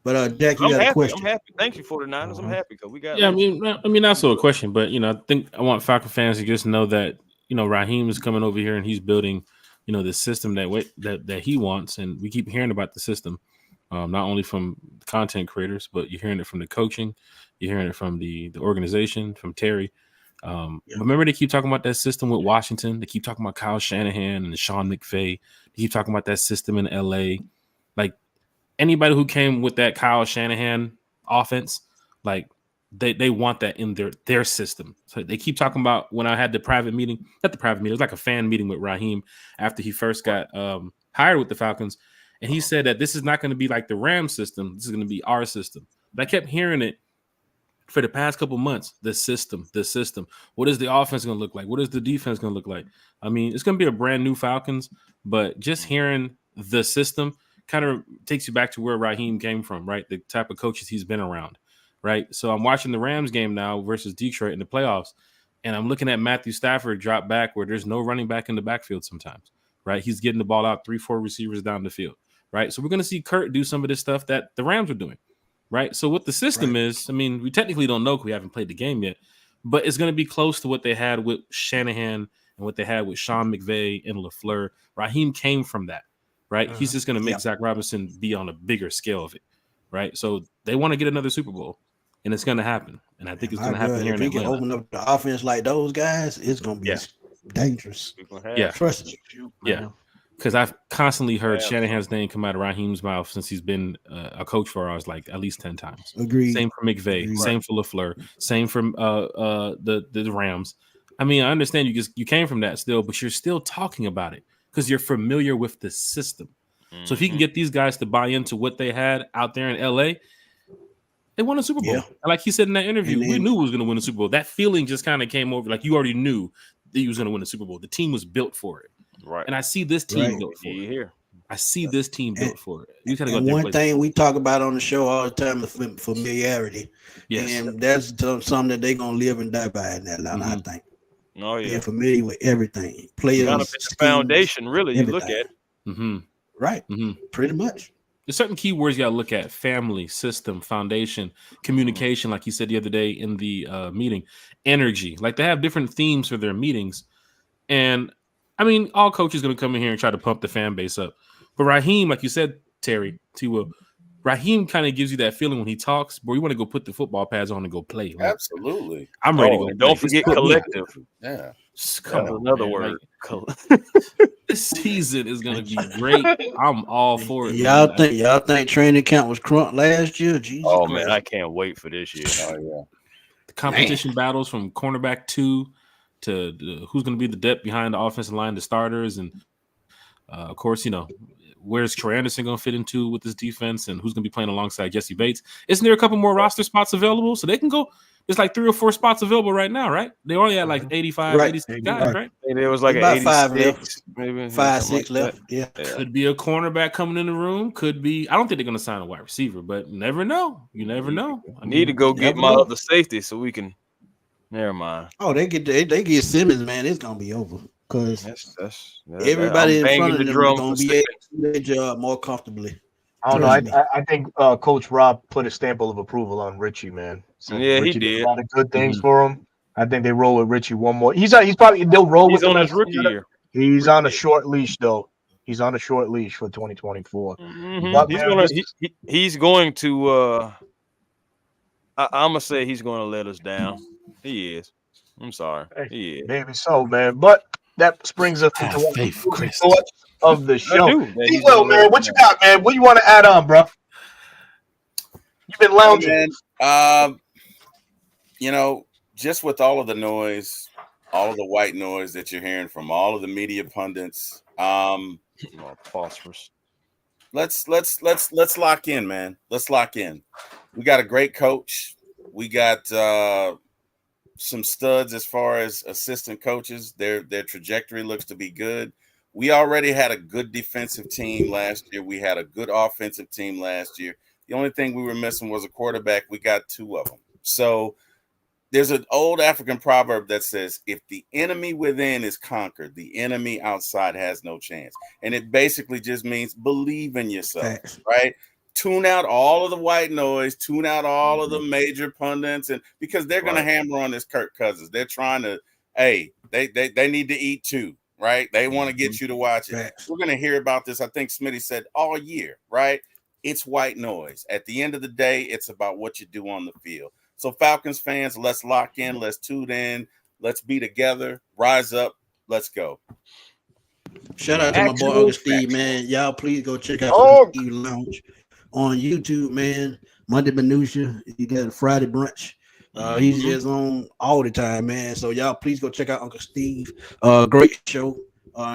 S3: But Jack, you
S1: I'm
S3: got a
S1: happy.
S3: question.
S1: I'm happy. Thank you, 49ers. I'm happy because we got.
S4: Yeah, I mean that's still a question, but I think I want Falcon fans to just know that Raheem is coming over here and he's building the system that he wants, and we keep hearing about the system, not only from content creators, but you're hearing it from the coaching, you're hearing it from the organization, from Terry. Remember, they keep talking about that system with Washington. They keep talking about Kyle Shanahan and Sean McVay. They keep talking about that system in LA. Like anybody who came with that Kyle Shanahan offense, like they want that in their system. So they keep talking about when I had the private meeting, not the private meeting, it was like a fan meeting with Raheem after he first got hired with the Falcons. And he said that this is not going to be like the Rams system. This is going to be our system. But I kept hearing it for the past couple months. The system. What is the offense going to look like? What is the defense going to look like? I mean, it's going to be a brand new Falcons, but just hearing the system kind of takes you back to where Raheem came from, right? The type of coaches he's been around, right? So I'm watching the Rams game now versus Detroit in the playoffs, and I'm looking at Matthew Stafford drop back where there's no running back in the backfield sometimes, right? He's getting the ball out 3-4 receivers down the field, right? So we're going to see Kurt do some of this stuff that the Rams are doing, right? So what the system is, I mean, we technically don't know because we haven't played the game yet, but it's going to be close to what they had with Shanahan and what they had with Sean McVay and LaFleur. Raheem came from that, right? He's just going to make Zach Robinson be on a bigger scale of it, right? So they want to get another Super Bowl, and it's going to happen. And I think it's going to happen here in
S3: Atlanta. If he can open up the offense like those guys, it's going to be dangerous.
S4: Yeah.
S3: Trust me.
S4: Yeah. Because I've constantly heard Shanahan's name come out of Raheem's mouth since he's been a coach for us like at least 10 times.
S3: Agreed.
S4: Same for McVay, same for LaFleur, same for the Rams. I mean, I understand you came from that still, but you're still talking about it because you're familiar with the system. Mm-hmm. So if he can get these guys to buy into what they had out there in LA, they won a Super Bowl. Yeah. Like he said in that interview, we knew we was going to win a Super Bowl. That feeling just kind of came over. Like you already knew that he was going to win a Super Bowl. The team was built for it.
S1: Right.
S4: And I see this team built for it. Here. I see this team built for it. You gotta go
S3: one thing we talk about on the show all the time is familiarity.
S4: Yes.
S3: And that's something that they're going to live and die by in Atlanta, I think.
S1: Oh, yeah.
S3: They're familiar with everything. Players,
S1: kind of the foundation, really, everything. You look at it.
S4: Mm-hmm.
S3: Right. Mm-hmm. Pretty much.
S4: There's certain key words you got to look at: family, system, foundation, communication. Like you said the other day in the meeting, energy. Like they have different themes for their meetings. And I mean, all coaches going to come in here and try to pump the fan base up. But Raheem, like you said, Terry, T-Will, Raheem kind of gives you that feeling when he talks, boy, you want to go put the football pads on and go play. Like,
S6: absolutely.
S4: I'm ready to go.
S1: Don't forget collective.
S6: Yeah.
S4: Come on,
S1: another
S4: man.
S1: word.
S4: Like, this season is going to be great. I'm all for it.
S3: Y'all think training camp was crunk last year? Jesus
S1: Christ.
S3: Man,
S1: I can't wait for this year.
S6: Oh, yeah.
S4: The competition battles from cornerback 2 to who's going to be the depth behind the offensive line, the starters, and of course, where's Troy Anderson going to fit into with this defense, and who's going to be playing alongside Jesse Bates? Isn't there a couple more roster spots available so they can go? There's like 3 or 4 spots available right now, right? They only had like 85, 86 guys, right?
S1: And there was like
S3: about
S1: 86,
S3: 5 left,
S1: maybe
S3: 5, 6 left. Yeah,
S4: could be a cornerback coming in the room. Could be. I don't think they're going to sign a wide receiver, but you never know. You never know.
S1: I need to go get my other safety so we can. Never mind.
S3: Oh, they get Simmons, man. It's gonna be over because
S1: that's
S3: everybody in front of them is gonna be able to do their job more comfortably.
S2: I don't know. I think Coach Rob put a stamp of approval on Richie, man.
S1: So yeah,
S2: Richie
S1: he did
S2: a lot of good things for him. I think they roll with Richie one more. He's probably they'll roll with
S1: on his rookie year.
S2: He's on a short leash though. He's on a short leash for 2024.
S1: Mm-hmm. He's going to I'm gonna say he's gonna let us down. He is. I'm sorry.
S2: Hey,
S1: He is.
S2: maybe so, man. But that brings us into
S4: Have
S2: one of the
S4: faith,
S2: closing
S4: Chris.
S2: thoughts of the
S1: I
S2: show.
S1: do that he's
S2: T-Will,
S1: gonna let
S2: man,
S1: us
S2: what you
S1: down.
S2: got, man? What you want to add on, bro? You've been
S6: Hey,
S2: lounging.
S6: man, you know, just with all of the noise, all of the white noise that you're hearing from all of the media pundits,
S1: Oh, phosphorus.
S6: let's lock in, man. Let's lock in. We got a great coach. We got some studs as far as assistant coaches. Their trajectory looks to be good. We already had a good defensive team last year. We had a good offensive team last year. The only thing we were missing was a quarterback. We got two of them. So there's an old African proverb that says, if the enemy within is conquered, the enemy outside has no chance. And it basically just means believe in yourself,
S3: Facts.
S6: right? Tune out all of the white noise, tune out all of the major pundits, and because they're going to hammer on this Kirk Cousins. They're trying to, hey, they need to eat too, right? They want to get you to watch it.
S3: Facts.
S6: We're going to hear about this. I think Smitty said all year, right? It's white noise. At the end of the day, it's about what you do on the field. So Falcons fans, let's lock in, let's tune in, let's be together, rise up, let's go.
S3: Shout out to my boy
S2: Actual
S3: Uncle Steve,
S2: facts.
S3: man. Y'all please go check out
S2: Oh.
S3: Uncle Steve Lounge on YouTube, man. Monday Minutia. You got Friday brunch. He's just on all the time, man. So y'all please go check out Uncle Steve. Great show.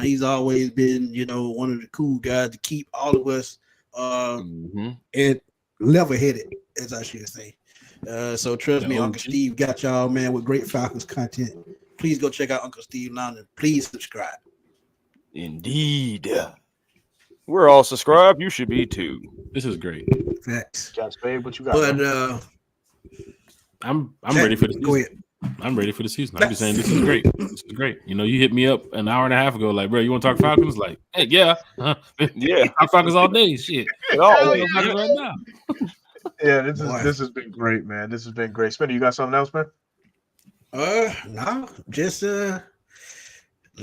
S3: He's always been, one of the cool guys to keep all of us and level-headed, as I should say. So trust me, Uncle Steve got y'all, man, with great Falcons content. Please go check out Uncle Steve Lounge and please subscribe.
S1: Indeed. We're all subscribed. You should be too.
S4: This is great.
S2: Jack
S3: Facts.
S2: Spade, what you got?
S3: But
S4: I'm ready for the season.
S3: Go ahead.
S4: I'm ready for the season. I'm just saying this is great. This is great. You hit me up an hour and a half ago, like, bro, you want to talk Falcons? Like, hey, yeah.
S1: Yeah.
S4: Talk Falcons all day. Shit.
S1: Always.
S4: Falcons right now.
S2: Yeah, this has been great, man. This has been great. Smitty, you got something else, man?
S3: No, just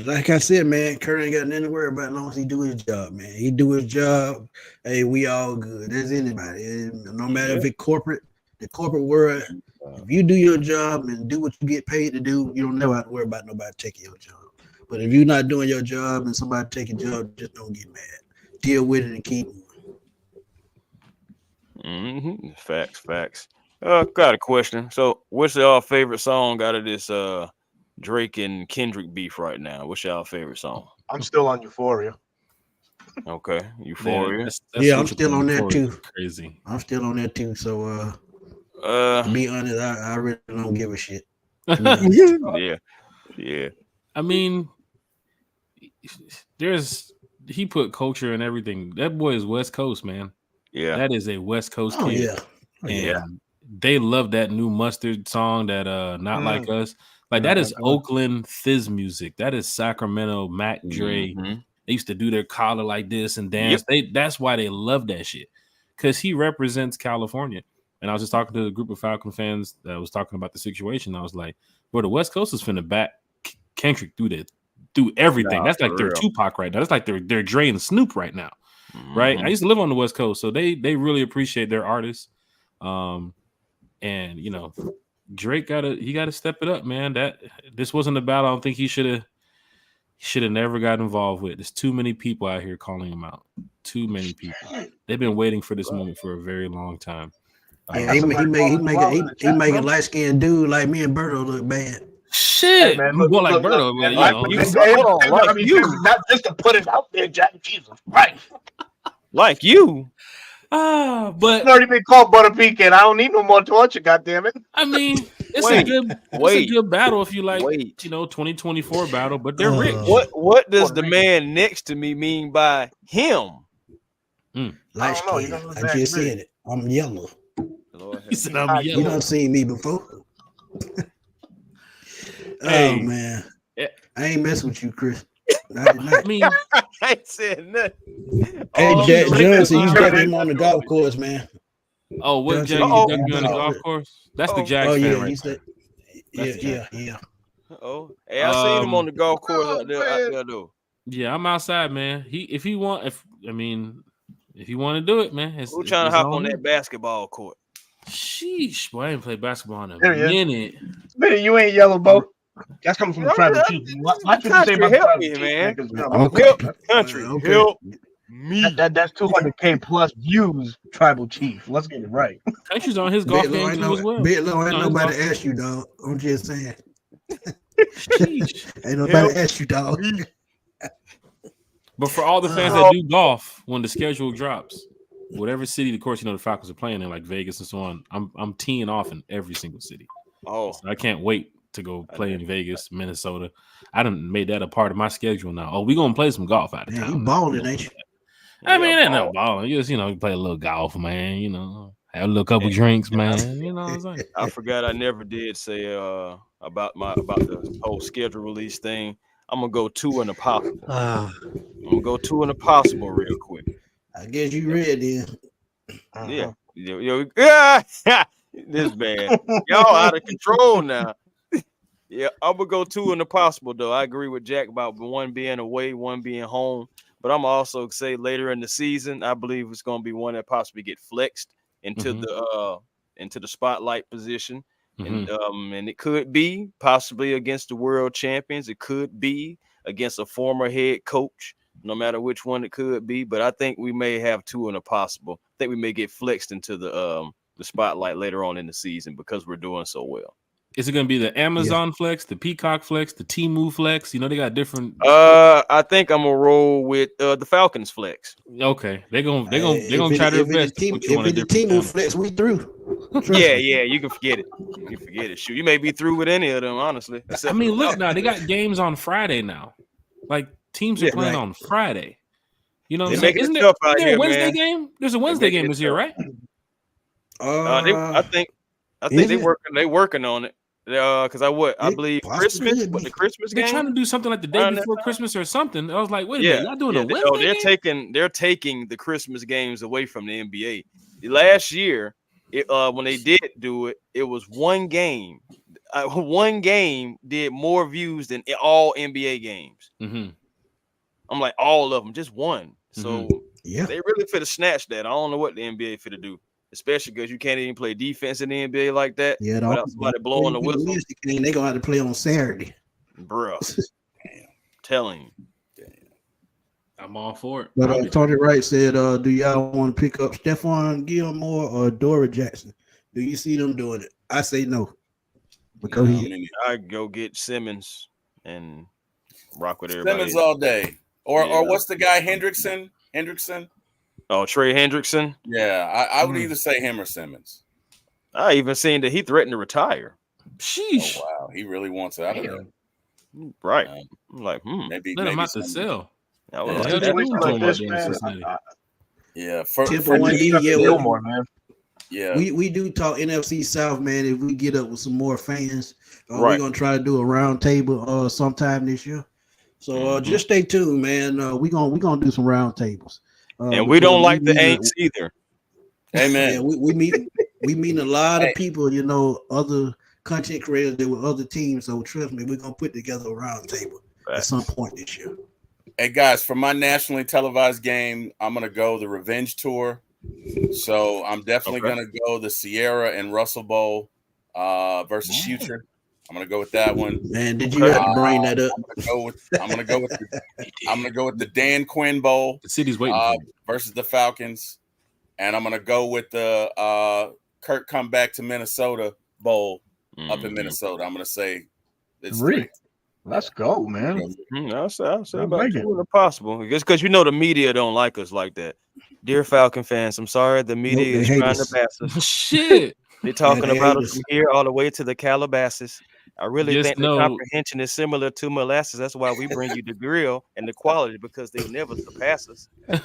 S3: like I said, man, Kurt ain't got nothing to worry about as long as he do his job, man. He do his job. Hey, we all good. There's anybody. And no matter if it's corporate, the corporate world, if you do your job and do what you get paid to do, you don't never have to worry about nobody taking your job. But if you're not doing your job and somebody take your job, just don't get mad. Deal with it and keep moving.
S1: Facts. Got a question. So, what's y'all favorite song out of this Drake and Kendrick beef right now? What's y'all favorite song?
S2: I'm still on Euphoria.
S1: Okay, Euphoria.
S3: Yeah, I'm still on that too.
S4: Crazy.
S3: I'm still on that too. So, to be honest, I really don't give a shit.
S1: Yeah.
S4: I mean, he put culture in everything. That boy is West Coast, man.
S1: Yeah,
S4: that is a West Coast
S3: Oh
S4: kid.
S3: yeah.
S4: And they love that new Mustard song, that Not Like Us. Like, that is Oakland fizz music. That is Sacramento Mac Dre. They used to do their collar like this and dance. That's why they love that shit, because he represents California. And I was just talking to a group of Falcon fans that was talking about the situation. I was like, bro, the West Coast is finna back Kendrick through everything. That's like their Tupac right now. That's like their Dre and Snoop right now. Right? I used to live on the West Coast, so they really appreciate their artists. And Drake gotta step it up, man. This wasn't a battle I don't think he should have never got involved with. There's too many people out here calling him out. Too many people. They've been waiting for this moment for a very long time.
S3: Yeah, he make a light skinned dude like me and Berto look bad.
S4: Shit,
S2: Hey, man,
S4: more
S2: look,
S4: like
S2: look,
S4: Berto.
S2: look,
S4: Man,
S2: like,
S1: hold on,
S2: you. Not just to put it out there, Jack. Jesus Christ.
S1: Like you.
S4: But
S2: I've already been called butter pecan. I don't need no more torture, goddammit.
S4: I mean, it's a good battle if you like, 2024 battle, but they're rich.
S1: What does the man next to me mean by him?
S3: Light skin. I just said it. I'm yellow.
S4: He said I'm yellow.
S3: You don't seen me before.
S1: Hey.
S3: Oh man. I ain't messing with you, Chris.
S4: I mean,
S1: I ain't said nothing.
S3: Hey, Jack Johnson, you ducking him on the golf course, man.
S4: Oh, what Jack? You ducking me on the golf course? That's the Jack fan right there.
S3: Yeah.
S1: Hey, I seen him on the golf course out there though.
S4: Yeah, I'm outside, man. If you want to do it, man.
S1: Who trying to hop on that basketball court?
S4: Sheesh, boy, I ain't played basketball in a
S2: There he is.
S4: minute.
S2: Man, you ain't yellow boat. That's coming from the tribal chief. Watch what you say about the
S1: Help
S2: tribal
S1: me,
S2: chief,
S1: man.
S2: because
S3: Okay.
S1: Help country.
S3: Okay.
S1: Help me.
S2: that's 200K plus views. Tribal chief. Let's get it right.
S4: Country's on his golf game too as well.
S3: Big Low, ain't
S4: No, his
S3: nobody
S4: golf-
S3: ask you, dog. I'm just saying.
S4: Sheesh.
S3: Ain't nobody
S1: Help
S3: ask you, dog.
S4: But for all the fans that do golf, when the schedule drops, whatever city, of course, the Falcons are playing in, like Vegas and so on, I'm teeing off in every single city.
S1: Oh,
S4: So I can't wait to go play in Vegas, Minnesota. I done made that a part of my schedule now. Oh, we gonna play some golf out of
S3: Man,
S4: town.
S3: you balling, ain't you?
S4: I mean, ain't no balling. You just, you play a little golf, man. Have a little couple drinks, man. You know what I'm saying?
S1: I forgot I never did say about the whole schedule release thing. I'm gonna go 2 and a possible. I'm gonna go 2 and a possible real quick.
S3: I guess you read then.
S1: Yeah. Yeah. This man. Y'all out of control now. Yeah, I'm gonna go 2 and a possible though. I agree with Jack about one being away, one being home. But I'm also say later in the season, I believe it's gonna be one that possibly get flexed into the spotlight position. And it could be possibly against the world champions. It could be against a former head coach, no matter which one it could be. But I think we may have 2 and a possible. I think we may get flexed into the spotlight later on in the season because we're doing so well.
S4: Is it going to be the Amazon flex, the Peacock flex, the Temu flex? They got different.
S1: I think I'm gonna roll with the Falcons flex.
S4: Okay, they're gonna try their best.
S3: If it's the Temu flex, we through.
S1: Yeah, you can forget it. You can forget it. Shoot, you may be through with any of them, honestly.
S4: I mean, look now, they got games on Friday now. Like teams are playing on Friday. You know what I'm saying? Isn't there a Wednesday game? There's a Wednesday game this year, right?
S1: I think they working on it. Because I believe Christmas, but the Christmas game.
S4: They're trying to do something like the day before Christmas or something. I was like, wait a minute, y'all doing a Wednesday game?
S1: They're taking the Christmas games away from the NBA. Last year, when they did do it, it was one game. One game did more views than all NBA games.
S4: Mm-hmm.
S1: I'm like, all of them, just one. So they really fit to snatch that. I don't know what the NBA fit to do. Especially because you can't even play defense in the NBA like that.
S3: Yeah,
S1: without somebody blowing the whistle.
S3: They're gonna have to play on Saturday,
S1: bro. Telling you,
S4: I'm all for it.
S3: But Tony Wright said, "Do y'all want to pick up Stephon Gilmore or Dora Jackson? Do you see them doing it?" I say no. Because
S1: I go get Simmons and rock with everybody.
S6: Simmons all day, or what's the guy Hendrickson?
S1: Oh, Trey Hendrickson.
S6: Yeah, I would either say him or Simmons.
S1: I even seen that he threatened to retire.
S4: Sheesh!
S6: Oh, wow, he really wants out of there.
S1: Right. I'm like,
S6: maybe
S4: let him out to sell.
S6: Yeah,
S2: Gilmore, man.
S6: Yeah,
S3: we do talk NFC South, man. If we get up with some more fans, we're gonna try to do a round table sometime this year. So just stay tuned, man. We're gonna do some round tables.
S1: And we don't like the Aints either.
S6: Amen.
S3: Yeah, we meet a lot of people, other content creators that with other teams. So trust me, we're gonna put together a round table at some point this year.
S6: Hey guys, for my nationally televised game, I'm gonna go the Revenge Tour. So I'm definitely gonna go the Sierra and Russell Bowl versus Future. I'm gonna go with that one.
S3: Man, did you have to bring that up?
S6: I'm gonna go with the Dan Quinn Bowl.
S4: The city's waiting
S6: versus the Falcons, and I'm gonna go with the Kirk come back to Minnesota Bowl up in Minnesota. I'm gonna say it's 3.
S2: Let's go, man.
S1: I'll say about 2 if possible. Just because the media don't like us like that. Dear Falcon fans, I'm sorry the media is trying to pass us.
S4: Shit.
S1: They're talking about us from here all the way to the Calabasas. I really think the comprehension is similar to molasses. That's why we bring you the grill and the quality, because they'll never surpass us.
S2: Okay.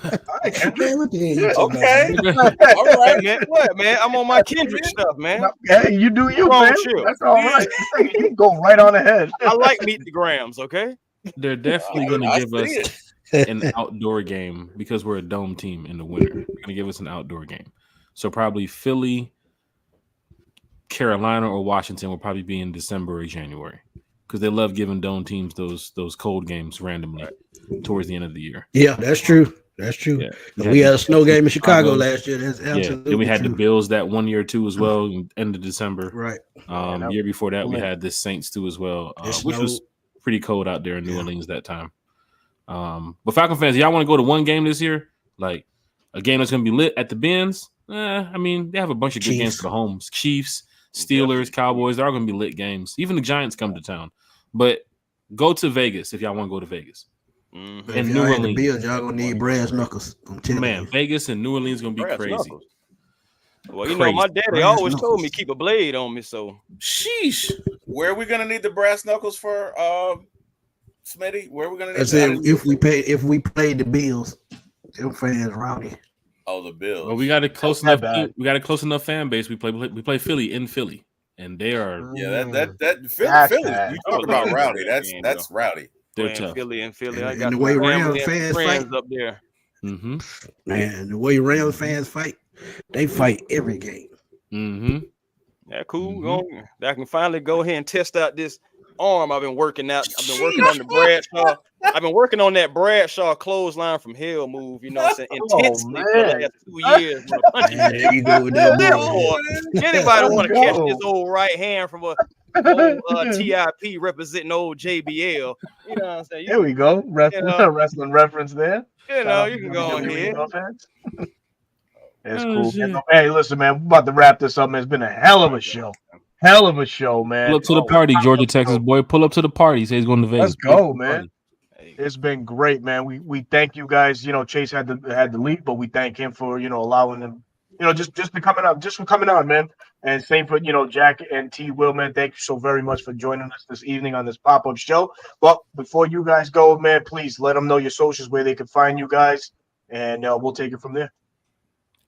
S6: All right,
S1: man. What, man? I'm on my Kendrick stuff, man.
S2: Hey, you do you, man. That's all right. You go right on ahead.
S1: I like Meet the Grams, okay?
S4: They're definitely going to give us an outdoor game because we're a dome team in the winter. They're going to give us an outdoor game. So probably Philly, Carolina, or Washington will probably be in December or January because they love giving dome teams those cold games randomly towards the end of the year.
S3: Yeah, that's true. That's true.
S4: Yeah,
S3: We had a snow game in Chicago last year. That's absolutely
S4: Then we had
S3: true.
S4: the Bills that 1 year too as well, end of December.
S3: Right.
S4: Year before that, we had the Saints too as well, which was pretty cold out there in New Orleans that time. But Falcon fans, y'all want to go to one game this year? Like a game that's going to be lit at the Benz? I mean, they have a bunch of good games for the homes. Chiefs, Steelers, Cowboys, they're all going to be lit games. Even the Giants come to town. But go to Vegas if y'all want to go to Vegas.
S3: Mm-hmm. And New Orleans, Bills, y'all gonna need brass knuckles. Man,
S4: Vegas and New Orleans gonna be crazy.
S1: Knuckles. Well, you know, my daddy always told me keep a blade on me. So,
S6: sheesh. Where are we gonna need the brass knuckles for, Smitty? Where are we gonna need?
S3: I said if we play the Bills, them fans rowdy.
S6: Oh, the Bills.
S4: Well, we got a close enough. We got a close enough fan base. We play Philly in Philly, and they are.
S6: That Philly. You talk about rowdy. That's rowdy.
S4: They're tough.
S1: Philly. I
S3: got the way Rams fans fight
S1: up there.
S4: Mm-hmm.
S3: Man, the way Rams fans fight, they fight every game.
S4: Mm-hmm.
S1: Yeah, cool. Mm-hmm. I can finally go ahead and test out this arm I've been working out. I've been working on the Bradshaw. I've been working on that Bradshaw clothesline from hell move. You know what I'm saying? Intensely for the last 2 years. Anybody want to catch this old right hand from a old TIP representing old JBL? You know what I'm saying?
S2: There we go. Wrestling reference there.
S1: You know, you can go on here.
S2: It's cool. Man. Hey, listen, man, we're about to wrap this up, man. It's been a hell of a show. Hell of a show, man.
S4: Pull up to the party, Georgia, Texas boy. Pull up to the party. He says he's going to Vegas.
S2: Let's go, man. It's been great, man. We thank you guys. You know, Chase had to leave, but we thank him for, you know, allowing him, you know, just for coming out, man. And same for, you know, Jack and T. Will, man. Thank you so very much for joining us this evening on this pop-up show. But before you guys go, man, please let them know your socials, where they can find you guys, and we'll take it from there.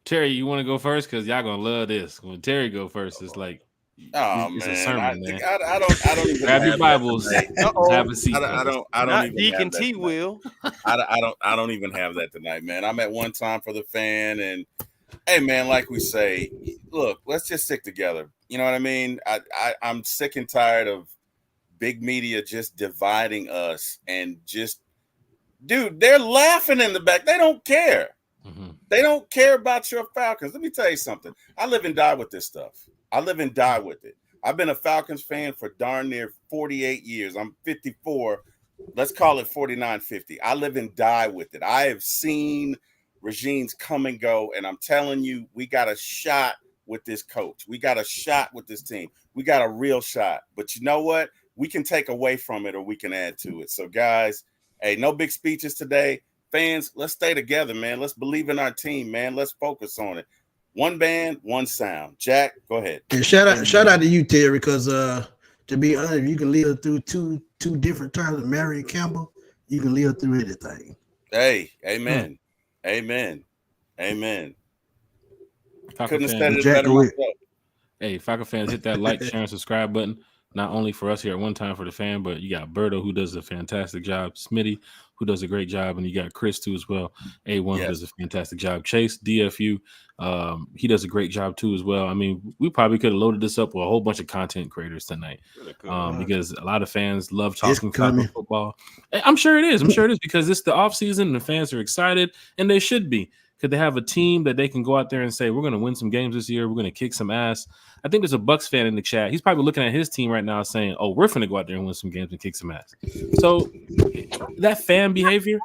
S4: Terry, you want to go first? Because y'all going to love this. When Terry go first, it's like, it's a sermon, man.
S6: I don't even
S4: grab your Bibles. Have a seat.
S6: I don't
S1: not
S6: even
S1: Deacon
S6: have that
S1: T. Will.
S6: I don't even have that tonight, man. I'm at one time for the fan, and hey, man, like we say, look, let's just stick together. You know what I mean? I'm sick and tired of big media just dividing us and just, dude, they're laughing in the back. They don't care. Mm-hmm. They don't care about your Falcons. Let me tell you something. I live and die with this stuff. I live and die with it. I've been a Falcons fan for darn near 48 years. I'm 54. Let's call it 49, 50. I live and die with it. I have seen regimes come and go, and I'm telling you, we got a shot with this coach. We got a shot with this team. We got a real shot. But you know what? We can take away from it or we can add to it. So, guys, hey, no big speeches today. Fans, let's stay together, man. Let's believe in our team, man. Let's focus on it. One band, one sound. Jack, go ahead.
S3: And shout out to you, Terry, because to be honest, you can live through two different terms of Mary and Campbell. You can live through anything.
S6: Hey, amen. Amen. Couldn't have said it better myself.
S4: Hey, Falcon fans, hit that like, share, and subscribe button. Not only for us here at One Time for the Fan, but you got Berto, who does a fantastic job. Smitty, who does a great job. And you got Chris, too, as well. A1, who does a fantastic job. Chase, DFU, he does a great job, too, as well. I mean, we probably could have loaded this up with a whole bunch of content creators tonight because a lot of fans love talking football. I'm sure it is. Because it's the offseason and the fans are excited, and they should be. Could they have a team that they can go out there and say, we're going to win some games this year. We're going to kick some ass. I think there's a Bucs fan in the chat. He's probably looking at his team right now saying, oh, we're going to go out there and win some games and kick some ass. So that fan behavior,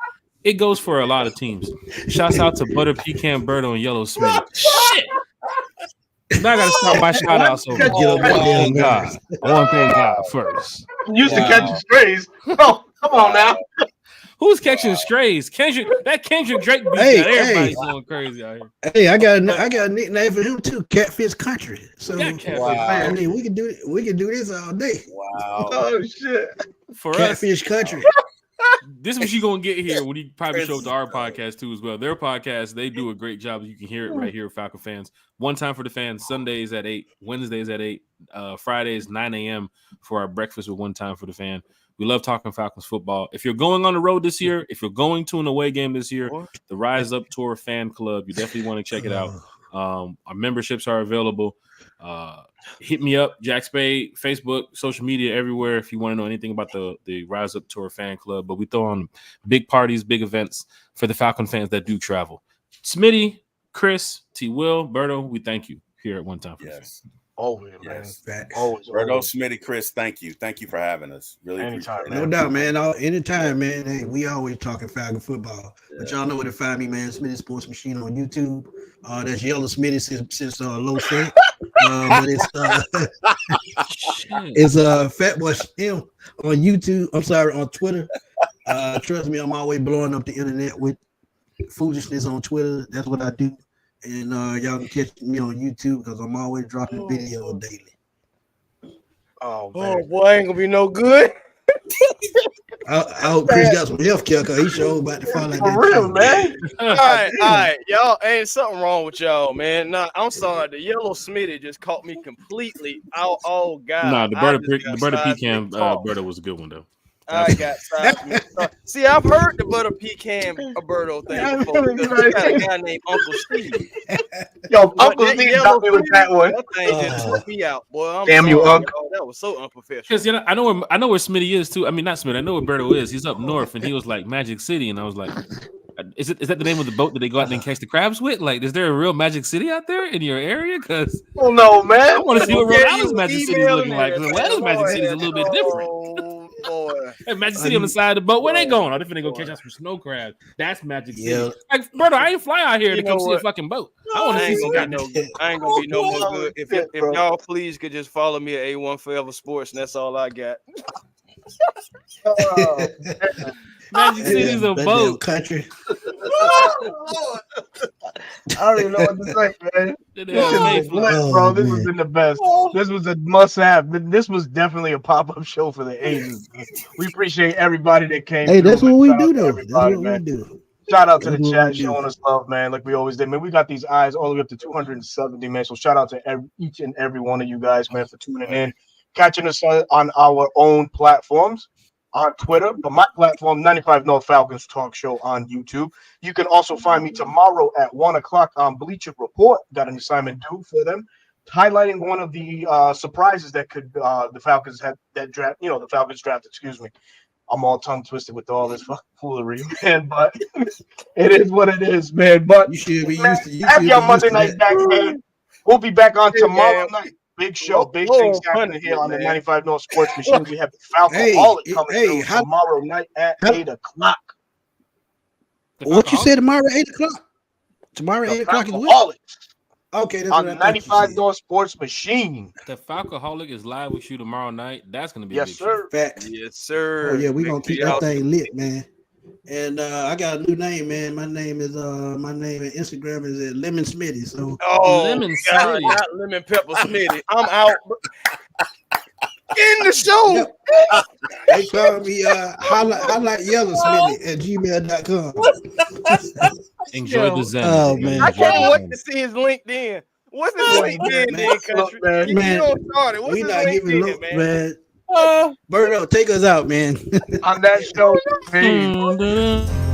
S4: it goes for a lot of teams. Shouts out to Butter Pecan Birdo and Yellow Smith. Shit. Now I got to start my shout outs over. I want to thank God first.
S2: Used to catch strays. Oh, come on now.
S4: Who's catching strays? Kendrick Drake beat everybody's going crazy out here.
S3: Hey, I got a nickname for him too, Catfish Country. So I mean, we can do this all day.
S6: Wow.
S2: Oh shit.
S4: For
S3: Catfish Country.
S4: This is what you're gonna get here when you probably show up to our podcast too as well. Their podcast, they do a great job. You can hear it right here, Falcon fans. One Time for the Fans, Sundays at 8, Wednesdays at 8, Fridays 9 a.m. for our breakfast with One Time for the Fan. We love talking Falcons football. If you're going on the road this year, if you're going to an away game this year, the Rise Up Tour Fan Club, you definitely want to check it out. Our memberships are available. Hit me up, Jack Spade, Facebook, social media, everywhere if you want to know anything about the Rise Up Tour fan club. But we throw on big parties, big events for the Falcon fans that do travel. Smitty, Chris, T. Will, Berto, we thank you here at One Time for the Fans.
S2: Always,
S6: Yes.
S2: man. Always.
S6: Berto, Smitty, Chris, thank you. Thank you for having us. Really
S2: Anytime,
S6: appreciate it.
S3: No doubt, man. Anytime, man. Hey, we always talking Falcon football. But y'all know where to find me, man. Smitty Sports Machine on YouTube. That's Yellow Smitty since Low Set. But it's Fat Boy Slim on YouTube. I'm sorry, on Twitter. Trust me, I'm always blowing up the internet with foolishness on Twitter. That's what I do. And y'all can catch me on YouTube because I'm always dropping video daily.
S2: Oh, man.
S7: boy, ain't gonna be no good.
S3: I hope Chris got some health care because he sure about to fall like
S2: For
S3: that.
S2: real, man.
S7: All right, y'all. Ain't something wrong with y'all, man. Nah, I'm sorry. The Yellow Smitty just caught me completely out. Oh God.
S4: No, the butter pecan Berto was a good one though.
S7: I got seismic. See, I've heard the butter pecan Alberto thing before. We got a guy named Uncle Steve.
S2: Yo, Uncle Steve got me with that one.
S7: That thing just took me out, boy. I'm
S2: Damn
S7: sorry,
S2: you, Unc.
S7: y'all. That was so unprofessional.
S4: Because I know where Smitty is too. I mean, not Smitty. I know where Berto is. He's up north, and he was like Magic City, and I was like, is that the name of the boat that they go out there and catch the crabs with? Like, is there a real Magic City out there in your area? Because
S2: Oh no, man.
S4: I want to see what Rhode
S7: Yeah,
S4: Island's
S7: you
S4: Magic City is looking
S7: emailing
S4: like.
S7: it,
S4: Because Atlanta's
S7: man.
S4: Magic City is a little bit different.
S7: Oh boy.
S4: Hey, Magic City on the side of the boat. Where they going? Oh, they're finna go catch us some snow crabs. That's Magic City.
S3: Yeah.
S4: Like, brother, I ain't fly out here to
S7: You
S4: come
S7: know
S4: see a
S7: what?
S4: fucking boat. I want to
S7: I
S4: see
S7: ain't
S4: some
S7: gonna be
S4: goddamn.
S7: no. I ain't gonna be no more good. If
S2: Bro.
S7: y'all please could just follow me at A1 Forever Sports, and that's all I got.
S4: Magic City's a
S3: That
S4: boat.
S3: damn country.
S2: I don't even know what to say, man.
S4: That
S2: This is
S4: damn
S2: a
S4: Mayflower.
S2: blitz,
S3: Oh,
S2: bro. This
S3: man.
S2: was in the best. This was a must-have. This was definitely a pop-up show for the ages. We appreciate everybody that came.
S3: Hey, that's
S2: through,
S3: what we
S2: man. Shout
S3: do,
S2: out to
S3: though. That's
S2: everybody,
S3: what
S2: man.
S3: we do.
S2: Shout out to the
S3: That's what
S2: chat
S3: we do.
S2: showing us love, man, like we always did, man. We got these eyes all the way up to 270, man. So shout out to each and every one of you guys, man, for tuning in, catching us on our own platforms. On Twitter, but my platform, 95 North Falcons Talk Show on YouTube. You can also find me tomorrow at 1 o'clock on Bleacher Report. Got an assignment due for them, highlighting one of the surprises that could the Falcons had that draft. You know, the Falcons draft. Excuse me. I'm all tongue twisted with all this foolery, man. But it is what it is, man. But
S3: You should be
S2: man,
S3: used to. You
S2: have
S3: should
S2: your
S3: be
S2: Monday
S3: used to
S2: night
S3: that.
S2: back, man. We'll be back on
S7: Yeah,
S2: tomorrow
S7: man.
S2: night. Big show, big
S7: Oh,
S2: things happening here on the
S7: man.
S2: 95 North Sports Machine. We have the
S3: Hey,
S2: Falcoholic coming
S3: hey,
S2: through
S3: how-
S2: tomorrow night at
S3: how-
S2: 8 o'clock.
S3: What you said tomorrow at 8 o'clock? Tomorrow at
S2: The
S3: 8 o'clock is what?
S2: Falcoholics
S3: Okay, that's
S2: on
S3: what
S2: the
S3: I thought you
S2: 95
S3: said.
S2: North Sports Machine.
S4: The Falcoholic is live with you tomorrow night. That's gonna be a
S2: Yes,
S4: big show.
S2: sir.
S3: Facts.
S7: Yes, sir.
S3: Oh yeah, we gonna
S7: Make
S3: keep
S7: sure
S3: that
S7: y'all-
S3: thing lit, man. And I got a new name, man. My name and Instagram is at Lemon Smitty. So
S7: Oh,
S4: Lemon
S7: God,
S4: Smitty.
S7: not lemon pepper Smitty. I'm out. In the show.
S3: they call me highlight yellow Smitty at gmail.com.
S4: Enjoy the Zen.
S3: Oh,
S4: Enjoy
S3: man.
S7: I
S4: the
S7: can't
S4: Zen.
S7: wait to see his LinkedIn. What's his LinkedIn,
S3: man.
S7: then, country?
S2: Look,
S7: You
S3: man.
S7: don't start it. What's
S3: We
S7: his
S3: not giving
S7: LinkedIn,
S3: look,
S7: man?
S3: man. Berto, take us out, man.
S2: On that show, peace.
S4: Dun, dun, dun.